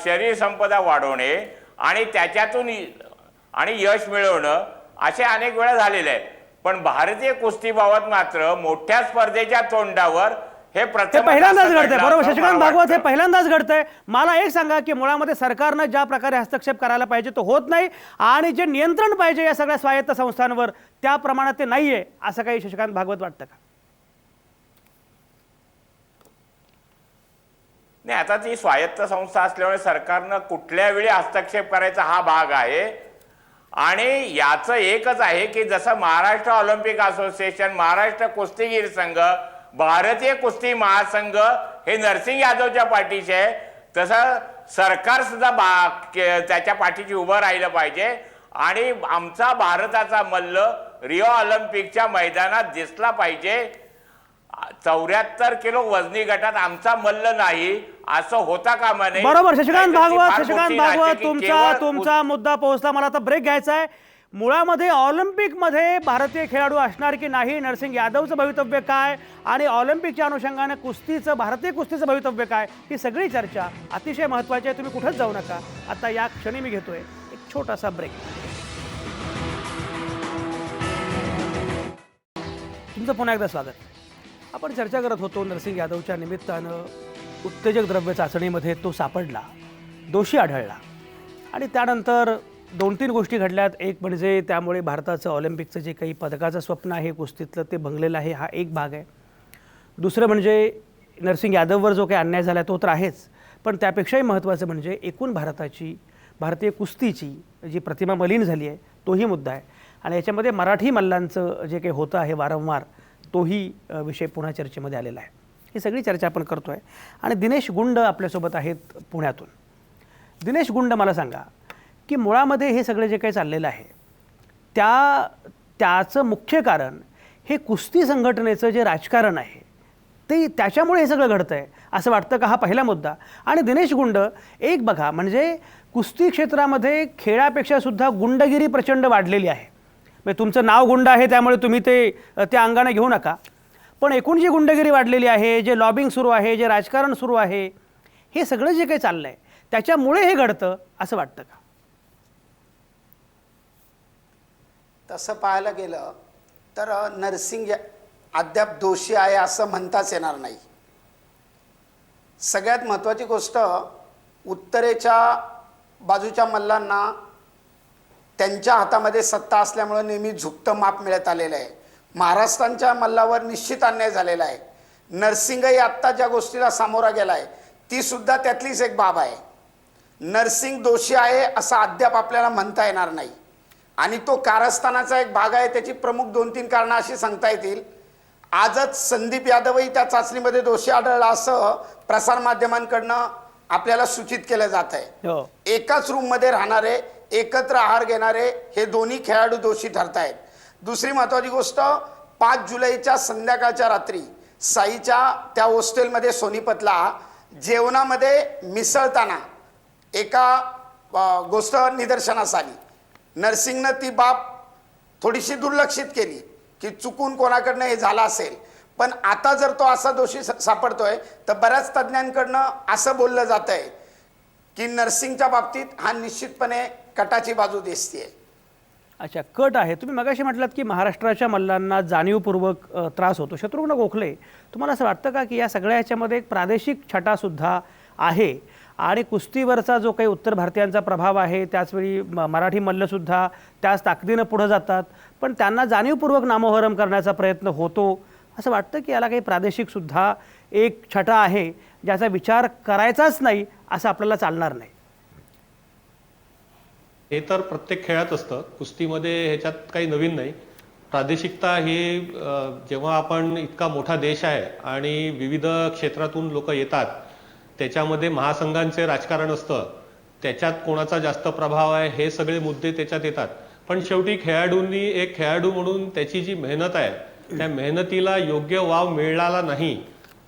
शरीर संपदा वाढवणे आणि त्याच्यातून आणि यश मिळवणं असे अनेक वेळा झालेले आहेत. पण भारतीय कुस्तीबाबत मात्र मोठ्या स्पर्धेच्या तोंडावर हे पहिल्यांदाच घडतंय. बरोबर शशिकांत भागवत, हे पहिल्यांदाच घडतंय. मला एक सांगा की मुळामध्ये सरकारनं ज्या प्रकारे हस्तक्षेप करायला पाहिजे तो होत नाही आणि जे नियंत्रण पाहिजे या सगळ्या स्वायत्त संस्थांवर त्या प्रमाणात ते नाहीये, असं काही शशिकांत भागवत वाटतं का? नाही, आता ती स्वायत्त संस्था असल्यामुळे सरकारनं कुठल्या वेळी हस्तक्षेप करायचा हा भाग आहे. आणि याचं एकच आहे की जसं महाराष्ट्र ऑलिम्पिक असोसिएशन, महाराष्ट्र कुस्तीगीर संघ, भारतीय कुस्ती महासंघ हे नरसिंग यादवच्या पाठीशी आहे, तसं सरकार सुद्धा त्याच्या पाठीशी उभं राहिलं पाहिजे. आणि आमचा भारताचा मल्ल रिओ ऑलिम्पिकच्या मैदानात दिसला पाहिजे. 74 किलो वजनी गटात आमचा मल्ल नाही असं होता कामा नये. बरोबर शशिकांत भागवत, तुमचा मुद्दा पोहोचला. मला आता ब्रेक घ्यायचा आहे. मुळामध्ये ऑलिम्पिकमध्ये भारतीय खेळाडू असणार की नाही, नरसिंग यादवचं भवितव्य काय आणि ऑलिम्पिकच्या अनुषंगाने भारतीय कुस्तीचं भवितव्य काय, ही सगळी चर्चा अतिशय महत्त्वाची आहे. तुम्ही कुठंच जाऊ नका. आता या क्षणी मी घेतोय एक छोटासा ब्रेक. तुमचं पुन्हा एकदा स्वागत. आपण चर्चा करत होतो नरसिंग यादवच्या निमित्तानं उत्तेजक द्रव्य चाचणीमध्ये तो सापडला, दोषी आढळला आणि त्यानंतर 2-3 गोष्टी घडल्यात. एक म्हणजे त्यामुळे भारताचं ऑलिम्पिकचं जे काही पदकाचं स्वप्न आहे कुस्तीतलं ते भंगलेलं आहे, हा एक भाग आहे. दुसरं म्हणजे नरसिंग यादववर जो काही अन्याय झाला तो तर आहेच, पण त्यापेक्षाही महत्त्वाचं म्हणजे एकूण भारतीय कुस्तीची जी प्रतिमा मलिन झाली आहे तोही मुद्दा आहे. आणि याच्यामध्ये मराठी मल्लांचं जे काही होतं आहे वारंवार तोही विषय पुन्हा चर्चेमध्ये आलेला आहे. ही सगळी चर्चा आपण करतो आहे. आणि दिनेश गुंड आपल्यासोबत आहेत पुण्यातून. दिनेश गुंड, मला सांगा की मुळामध्ये हे सगळं जे काही चाललेलं आहे त्याचं मुख्य कारण हे कुस्ती संघटनेचं जे राजकारण आहे ते त्याच्यामुळे हे सगळं घडतं आहे असं वाटतं का? हा पहिला मुद्दा. आणि दिनेश गुंड, एक बघा, म्हणजे कुस्ती क्षेत्रामध्ये खेळापेक्षा सुद्धा गुंडगिरी प्रचंड वाढलेली आहे. म्हणजे तुमचं नाव गुंड आहे त्यामुळे तुम्ही त्या अंगाने घेऊ नका, पण एकूण जी गुंडगिरी वाढलेली आहे, जे लॉबिंग सुरू आहे, जे राजकारण सुरू आहे, हे सगळं जे काही चाललं आहे त्याच्यामुळे हे घडतं असं वाटतं का? तसं पाहायला गेलं तर नरसिंग अद्याप दोषी आहे असं म्हणताच येणार नाही. सगळ्यात महत्त्वाची गोष्ट, उत्तरेच्या बाजूच्या मल्लांना त्यांच्या हातामध्ये सत्ता असल्यामुळे नेहमी झुकतं माप मिळत आलेलं आहे. महाराष्ट्रांच्या मल्लावर निश्चित अन्याय झालेला आहे. नरसिंगही आत्ता ज्या गोष्टीला सामोरा गेला आहे ती सुद्धा त्यातलीच एक बाब आहे. नरसिंग दोषी आहे असं अद्याप आपल्याला म्हणता येणार नाही आणि तो कारस्थानाचा एक भाग आहे. त्याची प्रमुख 2-3 कारणं अशी सांगता येतील. आजच संदीप यादवही त्या चाचणीमध्ये दोषी आढळला असं प्रसारमाध्यमांकडनं आपल्याला सूचित केलं जात आहे. एकाच रूममध्ये राहणारे, एकत्र आहार घेणारे हे दोन्ही खेळाडू दोषी ठरत आहेत. दुसरी महत्त्वाची गोष्ट, 5 जुलैच्या संध्याकाळच्या रात्री साईच्या त्या हॉस्टेलमध्ये सोनीपतला जेवणामध्ये मिसळताना एका गोष्ट निदर्शनास आली. नरसिंगनं ती बाब थोडीशी दुर्लक्षित केली की चुकून कोणाकडनं हे झालं असेल. पण आता जर तो असा दोषी सापडतोय तर बऱ्याच तज्ज्ञांकडनं असं बोललं जात आहे की नरसिंगच्या बाबतीत हा निश्चितपणे कटाची बाजू दिसतेय. अच्छा, कट आहे. तुम्ही मगाशी म्हटलात की महाराष्ट्राच्या मल्लांना जाणीवपूर्वक त्रास होतो. शत्रुघ्न गोखले, तुम्हाला असं वाटतं का की या सगळ्या ह्याच्यामध्ये एक प्रादेशिक छटासुद्धा आहे आणि कुस्तीवरचा जो काही उत्तर भारतीयांचा प्रभाव आहे त्याचवेळी मराठी मल्लसुद्धा त्याच ताकदीनं पुढं जातात, पण त्यांना जाणीवपूर्वक नामोहरम करण्याचा प्रयत्न होतो, असं वाटतं की याला काही प्रादेशिकसुद्धा एक छटा आहे ज्याचा विचार करायचाच नाही असं आपल्याला चालणार नाही? हे तर प्रत्येक खेळात असतं, कुस्तीमध्ये ह्याच्यात काही नवीन नाही. प्रादेशिकता ही जेव्हा आपण इतका मोठा देश आहे आणि विविध क्षेत्रातून लोक येतात, त्याच्यामध्ये महासंघांचे राजकारण असतं, त्याच्यात कोणाचा जास्त प्रभाव आहे हे सगळे मुद्दे त्याच्यात येतात. पण शेवटी खेळाडूंनी एक खेळाडू म्हणून त्याची जी मेहनत आहे त्या मेहनतीला योग्य वाव मिळाला नाही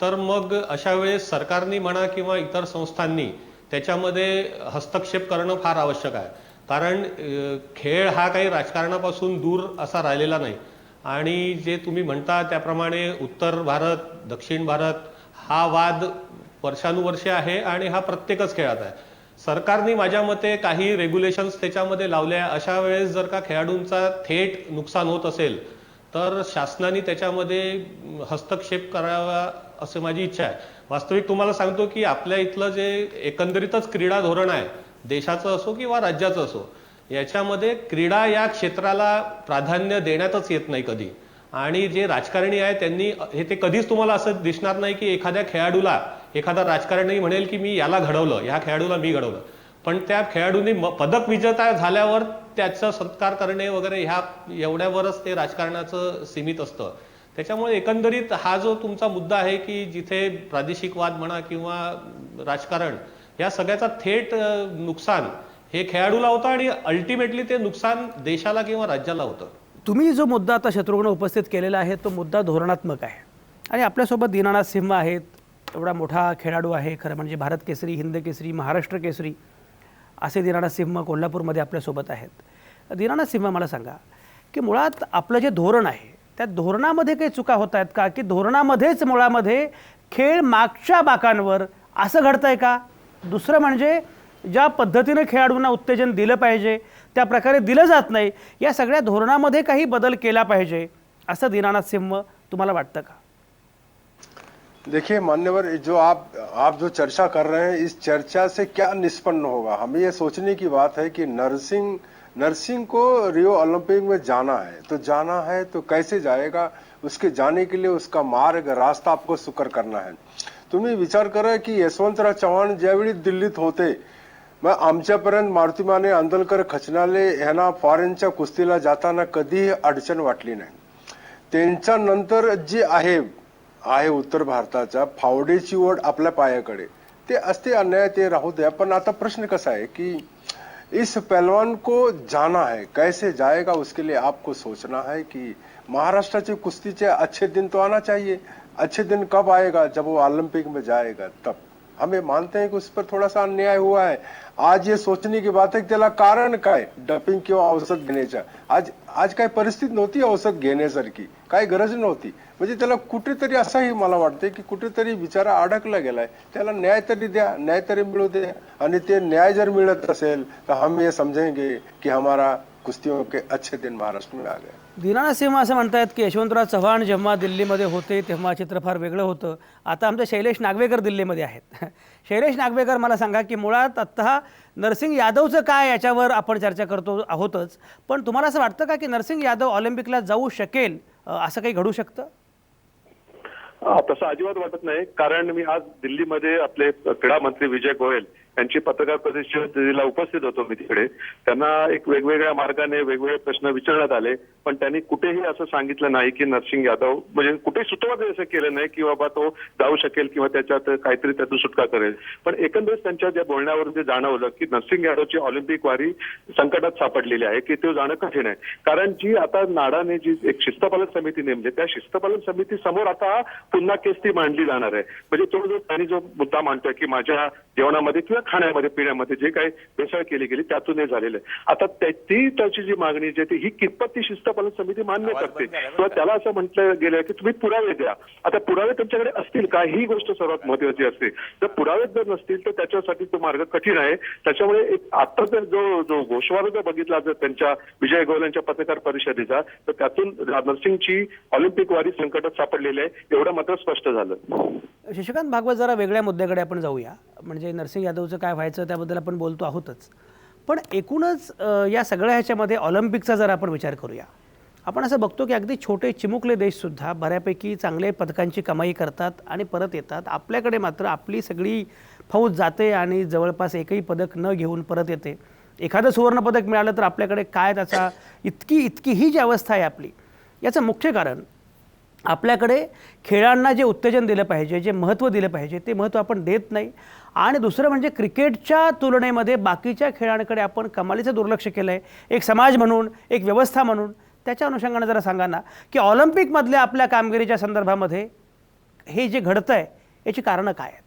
तर मग अशा वेळेस सरकारनी म्हणा किंवा इतर संस्थांनी त्याच्यामध्ये हस्तक्षेप करणं फार आवश्यक आहे. कारण खेळ हा काही राजकारणापासून दूर असा राहिलेला नाही. आणि जे तुम्ही म्हणता त्याप्रमाणे उत्तर भारत दक्षिण भारत हा वाद वर्षानुवर्षे आहे आणि हा प्रत्येकच खेळात आहे. सरकारने माझ्या मते काही रेग्युलेशन्स त्याच्यामध्ये लावल्या. अशा वेळेस जर का खेळाडूंचा थेट नुकसान होत असेल तर शासनाने त्याच्यामध्ये हस्तक्षेप करावा असं माझी इच्छा आहे. वास्तविक तुम्हाला सांगतो की आपल्या इथलं जे एकंदरीतच क्रीडा धोरण आहे, देशाचं असो किंवा राज्याचं असो, याच्यामध्ये क्रीडा या क्षेत्राला प्राधान्य देण्यातच येत नाही कधी. आणि जे राजकारणी आहे त्यांनी हे ते कधीच तुम्हाला असं दिसणार नाही की एखाद्या खेळाडूला एखादा राजकारणी म्हणेल की मी याला घडवलं, ह्या खेळाडूला मी घडवलं. पण त्या खेळाडूंनी पदक विजेता झाल्यावर त्याचा सत्कार करणे वगैरे ह्या एवढ्यावरच ते राजकारणाचं सीमित असतं. त्याच्यामुळे एकंदरीत हा जो तुमचा मुद्दा आहे की जिथे प्रादेशिक वाद म्हणा किंवा राजकारण या सगळ्याचा थेट नुकसान हे खेळाडूला होतं आणि अल्टिमेटली ते नुकसान देशाला किंवा राज्याला होतं. तुम्ही जो मुद्दा आता शत्रुघ्न उपस्थित केलेला आहे तो मुद्दा धोरणात्मक आहे आणि आपल्यासोबत दीनानाथ सिंह आहेत. एवढा मोठा खेळाडू आहे, खरं म्हणजे भारत केसरी, हिंद केसरी, महाराष्ट्र केसरी असे दीनानाथ सिंह कोल्हापूरमध्ये आपल्यासोबत आहेत. दीनानाथ सिंह, मला सांगा की मुळात आपलं जे धोरण आहे त्या धोरणामध्ये काही चुका होत आहेत का, की धोरणामध्येच मुळामध्ये खेळ मागच्या बाकांवर असं घडतं आहे का? दुसरं म्हणजे ज्या पद्धतीने खेळाडूंना उत्तेजन दिलं पाहिजे त्या प्रकारे दिलं जात नाही, या सगळ्या धोरणामध्ये काही बदल केला पाहिजे असं दीनानाथ सिंह तुम्हाला वाटतं का? देखिए मान्यवर, जो आप जो चर्चा कर रहे हैं, इस चर्चा से क्या निष्पन्न होगा? हमें ये सोचने की बात है कि नरसिंह को रियो ओलंपिक में जाना है तो कैसे जाएगा? उसके जाने के लिए उसका मार्ग रास्ता आपको सुकर करना है. तुम्ही विचार करा की यशवंतराव चव्हाण ज्यावेळी दिल्लीत होते, मग आमच्यापर्यंत मारुतीमाने आंदोलकर खचनाले ह्यांना फॉरेनच्या कुस्तीला जाताना कधीही अडचण वाटली नाही. त्यांच्या नंतर जी आहे उत्तर भारताच्या फावडेची ओढ आपल्या पायाकडे, ते असते अन्याय, ते राहू द्या. पण आता प्रश्न कसा है कि इस पहलवान को जाना है, कैसे जाएगा उसके लिए आपको सोचना है कि महाराष्ट्र की कुश्ती के अच्छे दिन तो आना चाहिए. अच्छे दिन कब आएगा? जब वो ओलंपिक में जाएगा तब. हमें मानते हैं कि उस पर थोड़ा सा अन्याय हुआ है. आज ये सोचने की बात है की त्याला कारण काय, डपिंग किंवा औषध घेण्याच्या. आज काय परिस्थिती नव्हती औषध घेण्यासारखी, काय गरज नव्हती. म्हणजे त्याला कुठेतरी असंही मला वाटते की कुठेतरी बिचारा अडकला गेलाय. त्याला न्याय तरी द्या, न्याय तरी मिळू द्या. आणि ते न्याय जर मिळत असेल तर हम ये समझेंगे की हमारा कुस्तियों के अच्छे दिन महाराष्ट्र में आ गए. दीनानाथ सिंह असं म्हणतात की यशवंतराव चव्हाण जेव्हा दिल्लीमध्ये होते तेव्हा चित्र फार वेगळं होतं. आता आमचे शैलेश नागवेकर दिल्लीमध्ये आहेत. शैलेश नागवेकर, मला सांगा की मुळात आत्ता नरसिंग यादवचं काय याच्यावर आपण चर्चा करतो आहोतच, पण तुम्हाला असं वाटतं का की नरसिंग यादव ऑलिम्पिकला जाऊ शकेल, असं काही घडू शकतं? तसं अजिबात वाटत नाही. कारण मी आज दिल्लीमध्ये आपले क्रीडा मंत्री विजय गोयल यांची पत्रकार परिषदेला उपस्थित होतो मी तिकडे. त्यांना एक वेगवेगळ्या मार्गाने वेगवेगळे प्रश्न विचारण्यात आले, पण त्यांनी कुठेही असं सांगितलं नाही की नरसिंग यादव, म्हणजे कुठेही सुतोवाच असं केलं नाही की बाबा तो जाऊ शकेल किंवा त्याच्यात काहीतरी त्यातून सुटका करेल. पण एकंदरीत त्यांच्या ज्या बोलण्यावरून ते जाणवलं की नरसिंग यादवची ऑलिम्पिक वारी संकटात सापडलेली आहे, की ते जाणं कठीण आहे. कारण जी आता नाडाने जी एक शिस्तपालन समिती नेमली, त्या शिस्तपालन समिती समोर आता पुन्हा केस ती मांडली जाणार आहे. म्हणजे तो जो त्यांनी जो मुद्दा मांडतोय की माझ्या जेवणामध्ये किंवा खाण्यामध्ये पिण्यामध्ये जे काही भेसळ केली गेली त्यातून हे झालेलं आहे. आता त्याची जी मागणी जी आहे ही कितपत ती शिस्त पालन समिती मान्य करते किंवा त्याला असं म्हटलं गेलं की तुम्ही पुरावे द्या. आता पुरावे तुमच्याकडे असतील का ही गोष्ट सर्वात महत्वाची असते. जर पुरावे जर नसतील तर त्याच्यासाठी तो मार्ग कठीण आहे. त्याच्यामुळे एक आता जर जो गोषवारा जर बघितला जर त्यांच्या विजय गोयल यांच्या पत्रकार परिषदेचा तर त्यातून नरसिंगची ऑलिम्पिक वारी संकटात सापडलेली आहे एवढं मात्र स्पष्ट झालं. शशिकांत भागवत, जरा वेगळ्या मुद्द्याकडे आपण जाऊया. म्हणजे नरसिंग यादवचं काय व्हायचं त्याबद्दल आपण बोलतो आहोतच, पण एकूणच या सगळ्या ह्याच्यामध्ये ऑलिम्पिकचा जर आपण विचार करूया, आपण असं बघतो की अगदी छोटे चिमुकले देशसुद्धा बऱ्यापैकी चांगले पदकांची कमाई करतात आणि परत येतात. आपल्याकडे मात्र आपली सगळी फौज जाते आणि जवळपास एकही पदक न घेऊन परत येते. एखादं सुवर्णपदक मिळालं तर आपल्याकडे काय त्याचा इतकी ही जी अवस्था आहे आपली, याचं मुख्य कारण आपल्याकडे खेळांना जे उत्तेजन दिलं पाहिजे, जे महत्त्व दिलं पाहिजे ते महत्त्व आपण देत नाही. आणि दुसरं म्हणजे क्रिकेटच्या तुलनेमध्ये बाकीच्या खेळांकडे आपण कमालीचं दुर्लक्ष केलं आहे. एक समाज म्हणून, एक व्यवस्था म्हणून. त्याच्या अनुषंगाने जरा सांगा ना की ऑलिम्पिकमधल्या आपल्या कामगिरीच्या संदर्भामध्ये हे जे घडतं आहे याची कारणं काय आहेत?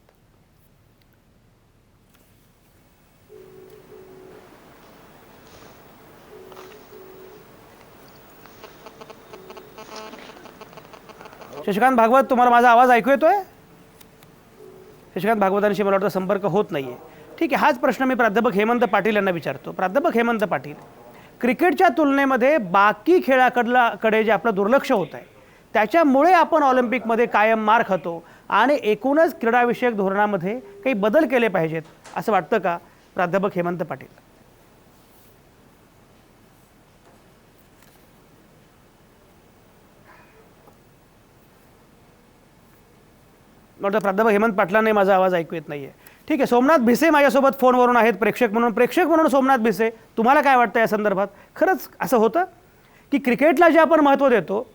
शशिकांत भागवत, तुम्हाला माझा आवाज ऐकू येतोय? शशिकांत भागवतांशी मला वाटतं संपर्क होत नाही आहे. ठीक आहे, हाच प्रश्न मी प्राध्यापक हेमंत पाटील यांना विचारतो. प्राध्यापक हेमंत पाटील, क्रिकेटच्या तुलनेमध्ये बाकी खेळाकडे जे आपलं दुर्लक्ष होत आहे त्याच्यामुळे आपण ऑलिम्पिकमध्ये कायम मार खातो आणि एकूणच क्रीडाविषयक धोरणामध्ये काही बदल केले पाहिजेत असं वाटतं का प्राध्यापक हेमंत पाटील? मला प्राध्यापक हेमंत पाटलांनी माझा आवाज ऐकू येत नाहीये. ठीक आहे, सोमनाथ भिसे माझ्यासोबत फोनवरून आहेत प्रेक्षक म्हणून. सोमनाथ भिसे, तुम्हाला काय वाटतं या संदर्भात? खरंच असं होतं की क्रिकेटला जे आपण महत्त्व देतो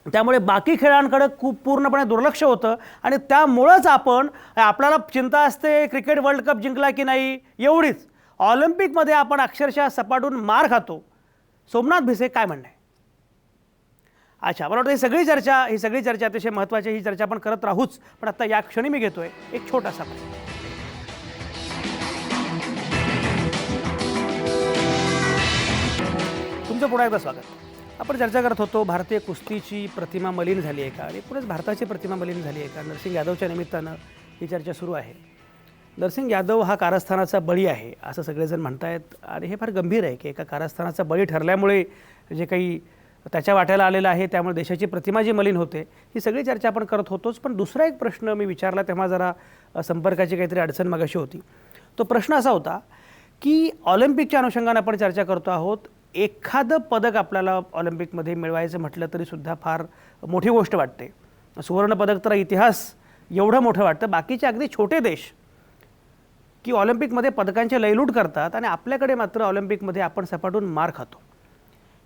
त्यामुळे बाकी खेळांकडे खूप पूर्णपणे दुर्लक्ष होतं आणि त्यामुळंच आपल्याला चिंता असते क्रिकेट वर्ल्ड कप जिंकला की नाही एवढीच, ऑलिम्पिकमध्ये आपण अक्षरशः सपाटून मार खातो. सोमनाथ भिसे, काय म्हणणं आहे? अच्छा, मला वाटतं ही सगळी चर्चा अतिशय महत्त्वाची. ही चर्चा आपण करत राहूच, पण आता या क्षणी मी घेतोय एक छोटासा ब्रेक. तुमचं पुन्हा एकदा स्वागत. आपण चर्चा करत होतो भारतीय कुस्तीची प्रतिमा मलिन झाली आहे का आणि पुढेच भारताची प्रतिमा मलिन झाली आहे का, नरसिंग यादवच्या निमित्तानं ही चर्चा सुरू आहे. नरसिंग यादव हा कारस्थानाचा बळी आहे असं सगळेजण म्हणतायत आणि हे फार गंभीर आहे की एका कारस्थानाचा बळी ठरल्यामुळे जे काही त्याच्या वाट्याला आलेलं आहे त्यामुळे देशाची प्रतिमा जी मलिन होते ही सगळी चर्चा आपण करत होतोच. पण दुसरा एक प्रश्न मी विचारला तेव्हा जरा संपर्काची काहीतरी अडचण मगाशी होती. तो प्रश्न असा होता की ऑलिम्पिकच्या अनुषंगाने आपण चर्चा करतो आहोत. एखादं पदक आपल्याला ऑलिम्पिकमध्ये मिळवायचं म्हटलं तरीसुद्धा फार मोठी गोष्ट वाटते. सुवर्णपदक तर इतिहास एवढं मोठं वाटतं. बाकीचे अगदी छोटे देश की ऑलिम्पिकमध्ये पदकांचे लयलूट करतात आणि आपल्याकडे मात्र ऑलिम्पिकमध्ये आपण सपाटून मार खातो.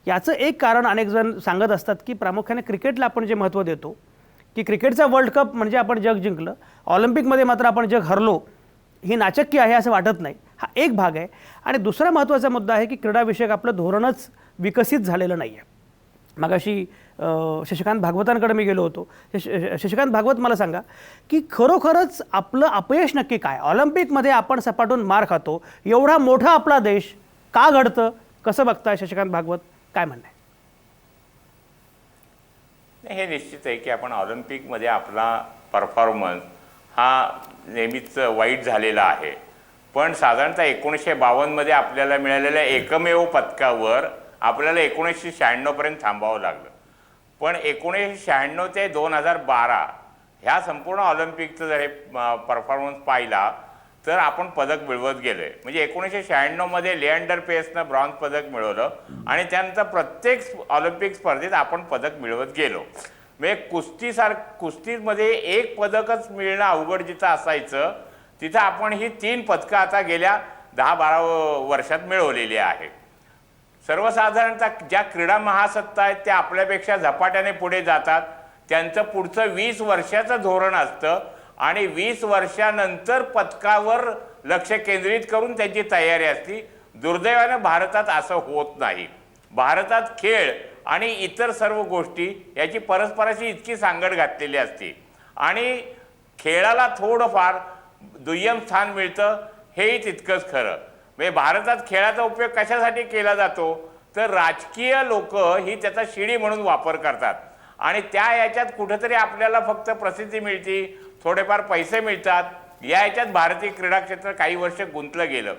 याचं एक कारण अनेक जण सांगत असतात की प्रामुख्याने क्रिकेटला आपण जे महत्त्व देतो की क्रिकेटचा वर्ल्ड कप म्हणजे आपण जग जिंकलं, ऑलिम्पिकमध्ये मात्र आपण जग हरलो, ही नाचक्की आहे असं वाटत नाही. हा एक भाग आहे. आणि दुसरा महत्त्वाचा मुद्दा आहे की क्रीडाविषयक आपलं धोरणच विकसित झालेलं नाही आहे. मगाशी शशिकांत भागवतांकडे मी गेलो होतो. शशिकांत भागवत, मला सांगा की खरोखरच आपलं अपयश नक्की काय? ऑलिम्पिकमध्ये आपण सपाटून मार खातो, एवढा मोठा आपला देश का घडतं? कसं बघताय शशिकांत भागवत, काय म्हणणं आहे? हे निश्चित आहे की आपण ऑलिम्पिकमध्ये आपला परफॉर्मन्स हा नेहमीच वाईट झालेला आहे. पण साधारणतः 1952 आपल्याला मिळालेल्या एकमेव पदकावर आपल्याला 1996 पर्यंत थांबावं लागलं. पण 1996 ते 2012 ह्या संपूर्ण ऑलिम्पिकचं जर हे परफॉर्मन्स पाहिला तर आपण पदक मिळवत गेलोय. म्हणजे 1996 लिएंडर पेसनं ब्रॉन्झ पदक मिळवलं आणि त्यानंतर प्रत्येक ऑलिम्पिक स्पर्धेत आपण पदक मिळवत गेलो. म्हणजे कुस्तीमध्ये एक पदकच मिळणं अवघड जिथं असायचं तिथं आपण ही 3 पदकं आता गेल्या 10-12 वर्षात मिळवलेली आहे. सर्वसाधारणतः ज्या क्रीडा महासत्ता आहेत त्या आपल्यापेक्षा झपाट्याने पुढे जातात. त्यांचं पुढचं 20 वर्षाचं धोरण असतं आणि 20 वर्षानंतर पदकावर लक्ष केंद्रित करून त्यांची तयारी असते. दुर्दैवानं भारतात असं होत नाही. भारतात खेळ आणि इतर सर्व गोष्टी याची परस्पराशी इतकी सांगड घातलेली असते आणि खेळाला थोडंफार दुय्यम स्थान मिळतं हेही तितकंच खरं. म्हणजे भारतात खेळाचा उपयोग कशासाठी केला जातो तर राजकीय लोक ही त्याचा शिडी म्हणून वापर करतात आणि त्या याच्यात कुठेतरी आपल्याला फक्त प्रसिद्धी मिळते, थोडेफार पैसे मिळतात, या याच्यात भारतीय क्रीडा क्षेत्र काही वर्ष गुंतलं गेलं.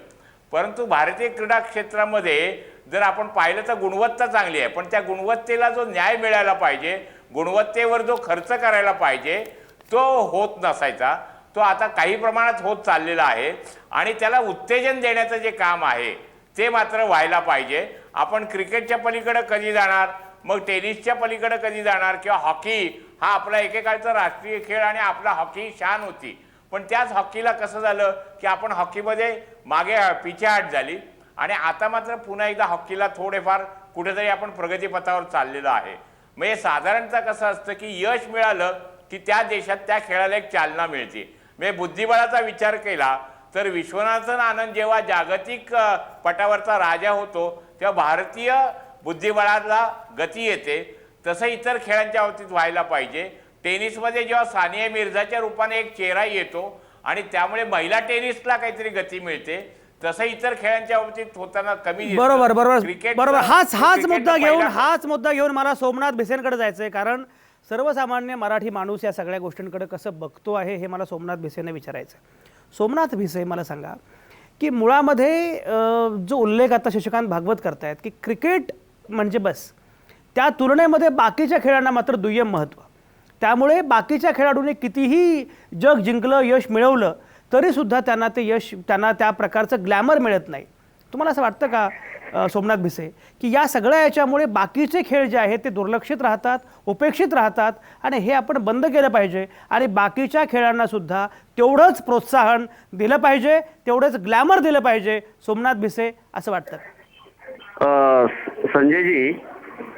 परंतु भारतीय क्रीडा क्षेत्रामध्ये जर आपण पाहिलं तर गुणवत्ता चांगली आहे, पण त्या गुणवत्तेला जो न्याय मिळायला पाहिजे, गुणवत्तेवर जो खर्च करायला पाहिजे तो होत नसायचा. तो आता काही प्रमाणात होत चाललेला आहे आणि त्याला उत्तेजन देण्याचं जे काम आहे ते मात्र व्हायला पाहिजे. आपण क्रिकेटच्या पलीकडे कधी जाणार, मग टेनिसच्या पलीकडे कधी जाणार, किंवा हॉकी हा आपला एकेकाळचा राष्ट्रीय खेळ आणि आपला हॉकी शान होती. पण त्याच हॉकीला कसं झालं की आपण हॉकीमध्ये मागे पिछेहाट झाली आणि आता मात्र पुन्हा एकदा हॉकीला थोडेफार कुठेतरी आपण प्रगतीपथावर चाललेलो आहे. म्हणजे साधारणतः कसं असतं की यश मिळालं की त्या देशात त्या खेळाला एक चालना मिळते. म्हणजे बुद्धिबळाचा विचार केला तर विश्वनाथन आनंद जेव्हा जागतिक पटावरचा राजा होतो तेव्हा भारतीय बुद्धिबळाला गती येते. तसं इतर खेळांच्या बाबतीत व्हायला पाहिजे. टेनिसमध्ये जेव्हा सानिया मिर्झाच्या रूपाने एक चेहरा येतो आणि त्यामुळे महिला टेनिसला काहीतरी गती मिळते, तसं इतर खेळांच्या बाबतीत होताना कमी दिसतं. बरोबर बरोबर क्रिकेट बरोबर हाच क्रिकेटचं मुद्दा घेऊन मला सोमनाथ भिसेंकडे जायचं आहे. कारण सर्वसामान्य मराठी माणूस या सगळ्या गोष्टींकडे कसं बघतो आहे हे मला सोमनाथ भिसेने विचारायचं आहे. सोमनाथ भिसे, मला सांगा की मुळामध्ये जो उल्लेख आता शशिकांत भागवत करतायत की क्रिकेट म्हणजे बस, त्या तुलनेमध्ये बाकीच्या खेळांना मात्र दुय्यम महत्त्व. त्यामुळे बाकीच्या खेळाडूंनी कितीही जग जिंकलं, यश मिळवलं तरीसुद्धा त्यांना ते यश, त्यांना त्या प्रकारचं ग्लॅमर मिळत नाही. तुम्हाला असं वाटतं का सोमनाथ भिसे की या सगळ्या याच्यामुळे बाकीचे खेळ जे आहेत ते दुर्लक्षित राहतात, उपेक्षित राहतात आणि हे आपण बंद केलं पाहिजे आणि बाकीच्या खेळांना सुद्धा तेवढंच प्रोत्साहन दिलं पाहिजे, तेवढंच ग्लॅमर दिलं पाहिजे, सोमनाथ भिसे असं वाटतं? संजयजी,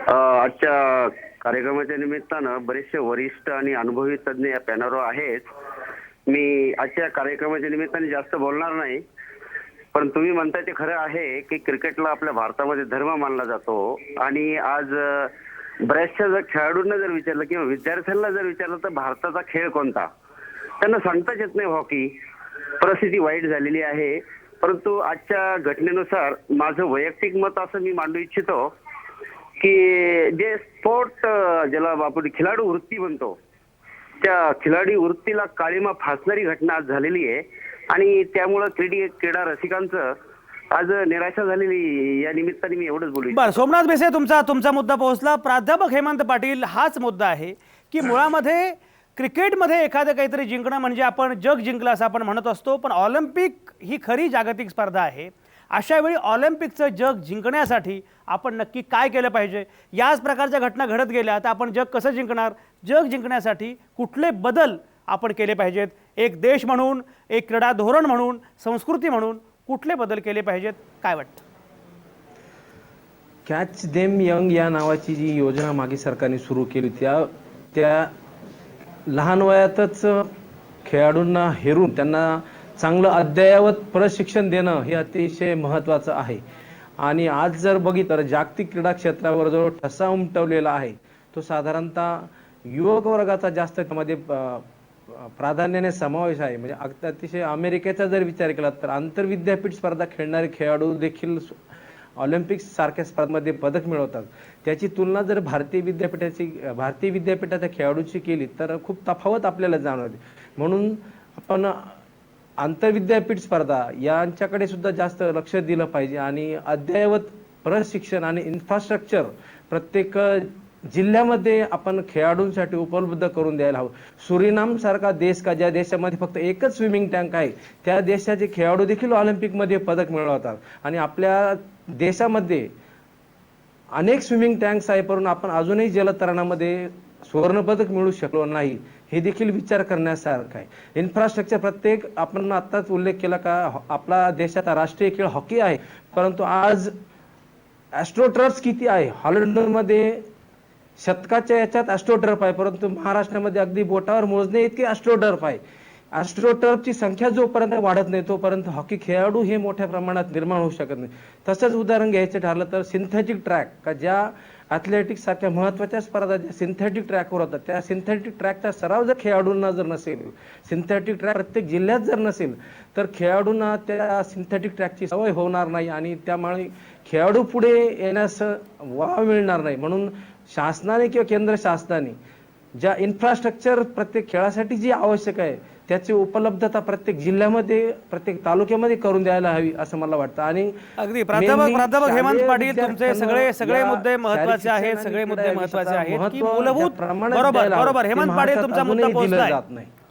आजच्या कार्यक्रमाच्या निमित्तानं बरेचसे वरिष्ठ आणि अनुभवी तज्ज्ञ या पॅनलवर आहेत. मी आजच्या कार्यक्रमाच्या निमित्ताने जास्त बोलणार नाही, पण तुम्ही म्हणताय ते खरं आहे की क्रिकेटला आपल्या भारतामध्ये धर्म मानला जातो आणि आज बऱ्याचशा जर खेळाडूंना जर विचारलं किंवा विद्यार्थ्यांना जर विचारलं तर भारताचा खेळ कोणता, त्यांना सांगताच येत नाही. हॉकी परिस्थिती वाईट झालेली आहे. परंतु आजच्या घटनेनुसार माझं वैयक्तिक मत असं मी मांडू इच्छितो की जे स्पोर्ट ज्याला आपण खिलाडू वृत्ती म्हणतो, त्या खिलाडी वृत्तीला काळीमा फासणारी घटना आज झालेली आहे आणि त्यामुळं क्रीडा रसिकांचं आज निराशा झालेली. या निमित्ताने मी एवढंच बोलू. बरं सोमनाथ भिसे, तुमचा मुद्दा पोहोचला. प्राध्यापक हेमंत पाटील, हाच मुद्दा आहे की मुळामध्ये क्रिकेटमध्ये एखादं काहीतरी जिंकणं म्हणजे आपण जग जिंकलं असं आपण म्हणत असतो, पण ऑलिम्पिक ही खरी जागतिक स्पर्धा आहे. अशा वेळी ऑलिम्पिकचं जग जिंकण्यासाठी आपण नक्की काय केलं पाहिजे? याच प्रकारच्या घटना घडत गेल्या तर आपण जग कसं जिंकणार? जग जिंकण्यासाठी कुठले बदल आपण केले पाहिजेत? एक देश म्हणून, एक क्रीडा धोरण म्हणून, संस्कृती म्हणून कुठले बदल केले पाहिजेत? काय वाटतं? कॅच देम यंग या नावाची जी योजना मागे सरकारने सुरू केली, त्या लहान वयातच खेळाडूंना हेरून त्यांना चांगलं अद्ययावत प्रशिक्षण देणं हे अतिशय महत्त्वाचं आहे. आणि आज जर बघितलं तर जागतिक क्रीडा क्षेत्रावर जो ठसा उमटवलेला आहे तो साधारणतः युवक वर्गाचा जास्त त्यामध्ये प्राधान्याने समावेश आहे. म्हणजे अतिशय अमेरिकेचा जर विचार केला तर आंतरविद्यापीठ स्पर्धा खेळणारे खेळाडू देखील ऑलिम्पिक्स सारख्या स्पर्धेमध्ये पदक मिळवतात. त्याची तुलना जर भारतीय विद्यापीठाच्या खेळाडूंची केली तर खूप तफावत आपल्याला जाणवते. म्हणून आपण आंतरविद्यापीठ स्पर्धा यांच्याकडे सुद्धा जास्त लक्ष दिलं पाहिजे आणि अद्ययावत प्रशिक्षण आणि इन्फ्रास्ट्रक्चर प्रत्येक जिल्ह्यामध्ये आपण खेळाडूंसाठी उपलब्ध करून द्यायला हवं. सुरिनाम सारखा देश का ज्या देशामध्ये फक्त एकच स्विमिंग टँक आहे, त्या देशाचे खेळाडू देखील ऑलिम्पिकमध्ये पदक मिळवतात आणि आपल्या देशामध्ये अनेक स्विमिंग टँक्स आहे, परंतु आपण अजूनही जलतरणामध्ये सुवर्णपदक मिळू शकलो नाही. हे देखील विचार करण्यासारखं आहे. इन्फ्रास्ट्रक्चर प्रत्येक, आपण आत्ताच उल्लेख केला का आपला देशाचा राष्ट्रीय खेळ हॉकी आहे, परंतु आज ॲस्ट्रोटर्फ्स किती आहे? हॉलंडमध्ये शतकाच्या याच्यात ॲस्ट्रोटर्फ आहे, परंतु महाराष्ट्रामध्ये अगदी बोटावर मोजणे इतके ॲस्ट्रोटर्फ आहे. ॲस्ट्रोटर्फची संख्या जोपर्यंत वाढत नाही तोपर्यंत हॉकी खेळाडू हे मोठ्या प्रमाणात निर्माण होऊ शकत नाही. तसंच उदाहरण घ्यायचं ठरलं तर सिंथेटिक ट्रॅक का ज्या ॲथलेटिक्स सारख्या महत्त्वाच्या स्पर्धा ज्या सिंथेटिक ट्रॅकवर होतात, त्या सिंथेटिक ट्रॅकचा सराव जर खेळाडूंना जर नसेल, सिंथेटिक ट्रॅक प्रत्येक जिल्ह्यात जर नसेल, तर खेळाडूंना त्या सिंथेटिक ट्रॅकची सवय होणार नाही आणि त्यामुळे खेळाडू पुढे येण्यास वाव मिळणार नाही. म्हणून शासनाने किंवा केंद्र शासनाने ज्या इन्फ्रास्ट्रक्चर प्रत्येक खेळासाठी जी आवश्यक आहे त्याची उपलब्धता प्रत्येक जिल्ह्यामध्ये, प्रत्येक तालुक्यामध्ये करून द्यायला हवी असं मला वाटतं. आणि अगदी प्राध्यापक हेमंत पाटील, तुमचे सगळे मुद्दे महत्त्वाचे आहेत, सगळे मुद्दे महत्त्वाचे आहेत की मूलभूत, बरोबर हेमंत पाटील तुमचा मुद्दा पोहोचलाय,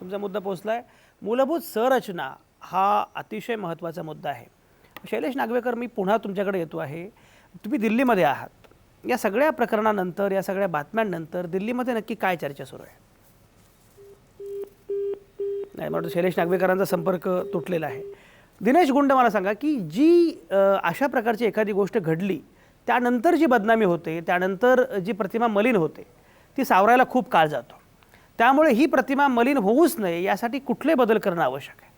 तुमचा मुद्दा पोहोचलाय. मूलभूत संरचना हा अतिशय महत्त्वाचा मुद्दा आहे. शैलेश नागवेकर, मी पुन्हा तुमच्याकडे येतो आहे. तुम्ही दिल्लीमध्ये आहात. या सगळ्या प्रकरणानंतर, या सगळ्या बातम्यांनंतर दिल्लीमध्ये नक्की काय चर्चा सुरू आहे? नाही, मला वाटतं शैलेश नागवेकरांचा संपर्क तुटलेला आहे. दिनेश गुंड, मला सांगा की जी अशा प्रकारची एखादी गोष्ट घडली त्यानंतर जी बदनामी होते, त्यानंतर जी प्रतिमा मलिन होते, ती सावरायला खूप काळ जातो. त्यामुळे ही प्रतिमा मलिन होऊच नये यासाठी कुठले बदल करणं आवश्यक आहे?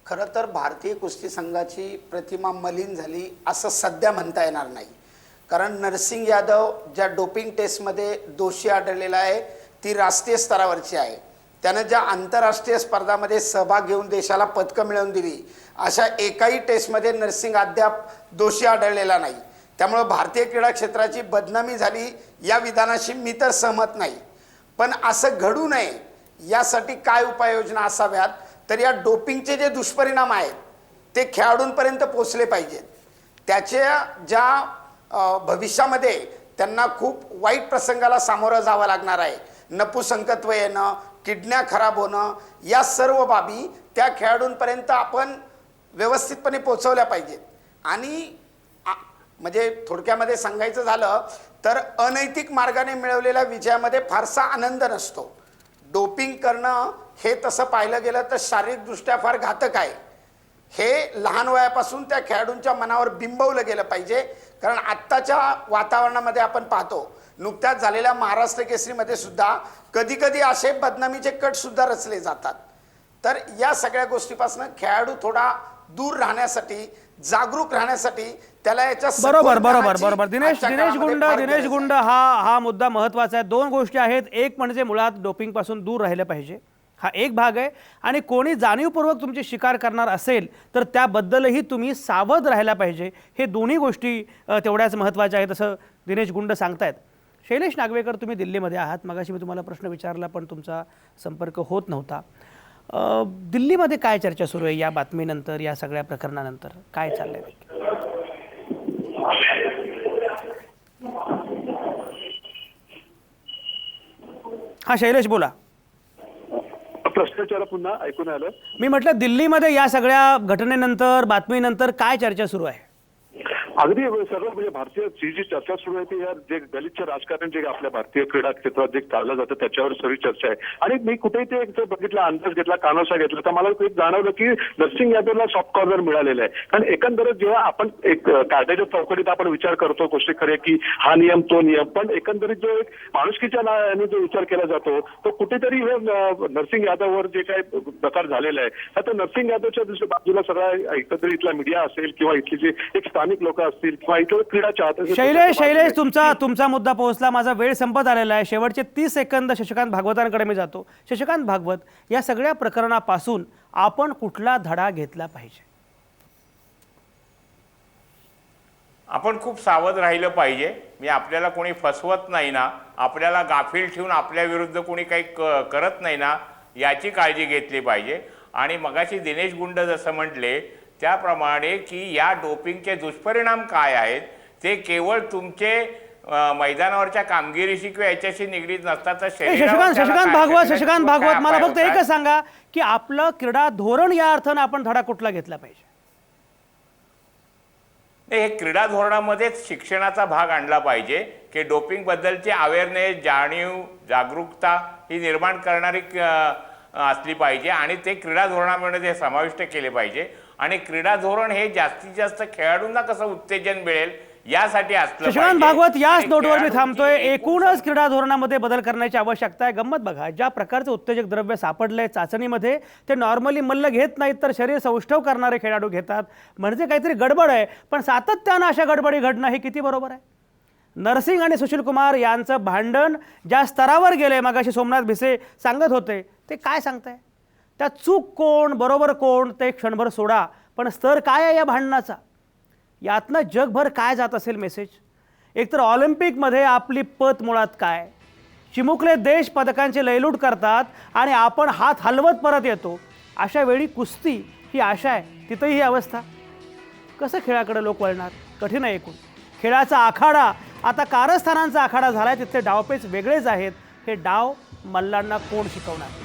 खरं तर भारतीय कुस्ती संघाची प्रतिमा मलिन झाली असं सध्या म्हणता येणार नाही. कारण नरसिंग यादव ज्या डोपिंग टेस्टमध्ये दोषी आढळलेला आहे ती राष्ट्रीय स्तरावरची आहे. त्यानं ज्या आंतरराष्ट्रीय स्पर्धामध्ये सहभाग घेऊन देशाला पदकं मिळवून दिली अशा एकाही टेस्टमध्ये नरसिंग अद्याप दोषी आढळलेला नाही. त्यामुळं भारतीय क्रीडा क्षेत्राची बदनामी झाली या विधानाशी मी तर सहमत नाही. पण असं घडू नये यासाठी काय उपाययोजना असाव्यात, तर या डोपिंगचे जे दुष्परिणाम आहेत ते खेळाडूंपर्यंत पोचले पाहिजेत. त्याच्या ज्या भविष्यामध्ये त्यांना खूप वाईट प्रसंगाला सामोरं जावं लागणार आहे, नपुसंकत्व येणं, किडन्या खराब होणं, या सर्व बाबी त्या खेळाडूंपर्यंत आपण व्यवस्थितपणे पोचवल्या पाहिजेत. आणि म्हणजे थोडक्यामध्ये सांगायचं झालं तर अनैतिक मार्गाने मिळवलेल्या विजयामध्ये फारसा आनंद नसतो. डोपिंग करणं हे तसं पाहिलं गेलं तर शारीरिकदृष्ट्या फार घातक आहे. हे लहान वयापासून त्या खेळाडूंच्या मनावर बिंबवलं गेलं पाहिजे. कारण आत्ताच्या वातावरणामध्ये आपण पाहतो, नुकत्याच झालेल्या महाराष्ट्र केसरीमध्ये सुद्धा कधी कधी असे बदनामीचे कट सुद्धा रचले जातात. तर या सगळ्या गोष्टीपासून खेळाडू थोडा दूर राहण्यासाठी, जागरूक राहण्यासाठी त्याला याच्या बरोबर दिनेश गुंड हा मुद्दा महत्त्वाचा आहे. दोन गोष्टी आहेत. एक म्हणजे मुळात डोपिंगपासून दूर राहिलं पाहिजे, हा एक भाग आहे. आणि कोणी जाणीवपूर्वक तुमची शिकार करणार असेल तर त्याबद्दलही तुम्ही सावध राहायला पाहिजे. हे दोन्ही गोष्टी तेवढ्याच महत्त्वाच्या आहेत असं दिनेश गुंड सांगतायत. शैलेश नागवेकर, तुम्ही दिल्लीमध्ये आहात. मगाशी मी तुम्हाला प्रश्न विचारला पण तुमचा संपर्क होत नव्हता. दिल्लीमध्ये काय चर्चा सुरू आहे या बातमीनंतर, या सगळ्या प्रकरणानंतर काय चाललंय? हा शैलेश बोला. प्रश्न पुन्हा ऐकून आलं. मी म्हटलं दिल्लीमध्ये या सगळ्या घटनेनंतर, बातमीनंतर काय चर्चा सुरू आहे? अगदी सगळं म्हणजे भारतीय जी चर्चा सुरू आहे ती या जे गलिच्छ राजकारण जे आपल्या भारतीय क्रीडा क्षेत्रात जे चाललं जातं त्याच्यावर सगळी चर्चा आहे. आणि मी कुठेही ते बघितला, अंदाज घेतला, कानोसा घेतला तर मला एक जाणवलं की नरसिंग यादवला सॉफ्ट कॉर्नर मिळालेला आहे. कारण एकंदरच जेव्हा आपण एक कायद्याच्या चौकटीत आपण विचार करतो गोष्टी खरे की हा नियम तो नियम, पण एकंदरीत जो एक माणुसकीच्या नावाने जो विचार केला जातो तो कुठेतरी हे नरसिंग यादववर जे काही प्रकार झालेला आहे, आता नरसिंग यादवच्या दुसऱ्या बाजूला सगळा एकंदरीत इथला मीडिया असेल किंवा इथली जे एक स्थानिक लोक असतील किंवा इथं क्रीडा चाहते. शैलेश तुमचा मुद्दा पोहोचला. माझा वेळ संपत आलेला आहे. शेवटचे 30 सेकंद शशिकांत भागवतांकडे मी जातो. शशिकांत भागवत, या सगळ्या प्रकरणापासून आपण कुठला धडा घेतला पाहिजे? आपण खूप सावध राहिलं पाहिजे. मी आपल्याला कोणी फसवत नाही ना, आपल्याला गाफील ठेवून आपल्या विरुद्ध कोणी काही करत नाही ना, याची काळजी घेतली पाहिजे. आणि मगाशी दिनेश गुंड जसं म्हटले त्याप्रमाणे की या डोपिंगचे दुष्परिणाम काय आहेत ते केवळ तुमचे मैदानावरच्या कामगिरीशी किंवा याच्याशी निगडीत नसतात. तर शशिकांत भागवत मला फक्त एकच सांगा की आपलं क्रीडा धोरण या अर्थानं आपण धडा कुठला घेतला पाहिजे? हे क्रीडा धोरणामध्येच शिक्षणाचा भाग आणला पाहिजे की डोपिंग बद्दलची अवेअरनेस, जाणीव, जागरूकता ही निर्माण करणारी असली पाहिजे आणि ते क्रीडा धोरणामध्ये ते समाविष्ट केले पाहिजे. आणि क्रीडा धोरण हे जास्तीत जास्त खेळाडूंना कसं उत्तेजन मिळेल यासाठी असलं शशिकांत पाहिजे. भागवत, याच आणि नोटवर मी खेळाडूंची थांबतोय. एकूण एकूणच क्रीडा धोरणामध्ये बदल करण्याची आवश्यकता आहे. गंमत बघा, ज्या प्रकारचं उत्तेजक द्रव्य सापडलंय चाचणीमध्ये ते नॉर्मली मल्ल घेत नाहीत, तर शरीर सौष्ठव करणारे खेळाडू घेतात. म्हणजे काहीतरी गडबड आहे. पण सातत्यानं अशा गडबडी घडणं हे किती बरोबर आहे? नरसिंग आणि सुशील कुमार यांचं भांडण ज्या स्तरावर गेलंय, मगाशी सोमनाथ भिसे सांगत होते, ते काय सांगताय? त्या चूक कोण बरोबर कोण ते क्षणभर सोडा, पण स्तर काय आहे या भांडणाचा? यातनं जगभर काय जात असेल मेसेज? एकतर ऑलिम्पिकमध्ये आपली पत मुळात काय? चिमुकले देश पदकांची लयलूट करतात आणि आपण हात हलवत परत येतो. अशा वेळी कुस्ती ही आशा आहे, तिथंही ही अवस्था. कसं खेळाकडे लोक वळणार? कठीण आहे. एकूण खेळाचा आखाडा आता कारस्थानांचा आखाडा झाला आहे. तिथले डावपेच वेगळेच आहेत. हे डाव मल्लांना कोण शिकवणार?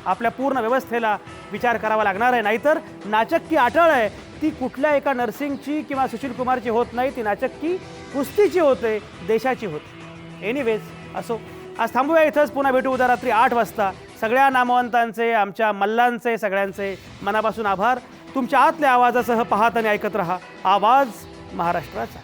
आपल्या पूर्ण व्यवस्थेला विचार करावा लागणार आहे. नाहीतर नाचक्की अटळ आहे, ती कुठल्या एका नरसिंगची किंवा सुशील कुमारची होत नाही, ती नाचक्की कुस्तीची होते, देशाची होते. एनिवेज असो, आज थांबूया इथंच. पुन्हा भेटू उद्या रात्री 8 वाजता. सगळ्या नामवंतांचे, आमच्या मल्लांचे सगळ्यांचे मनापासून आभार. तुमच्या आतल्या आवाजासह पाहत आणि ऐकत रहा आवाज महाराष्ट्राचा.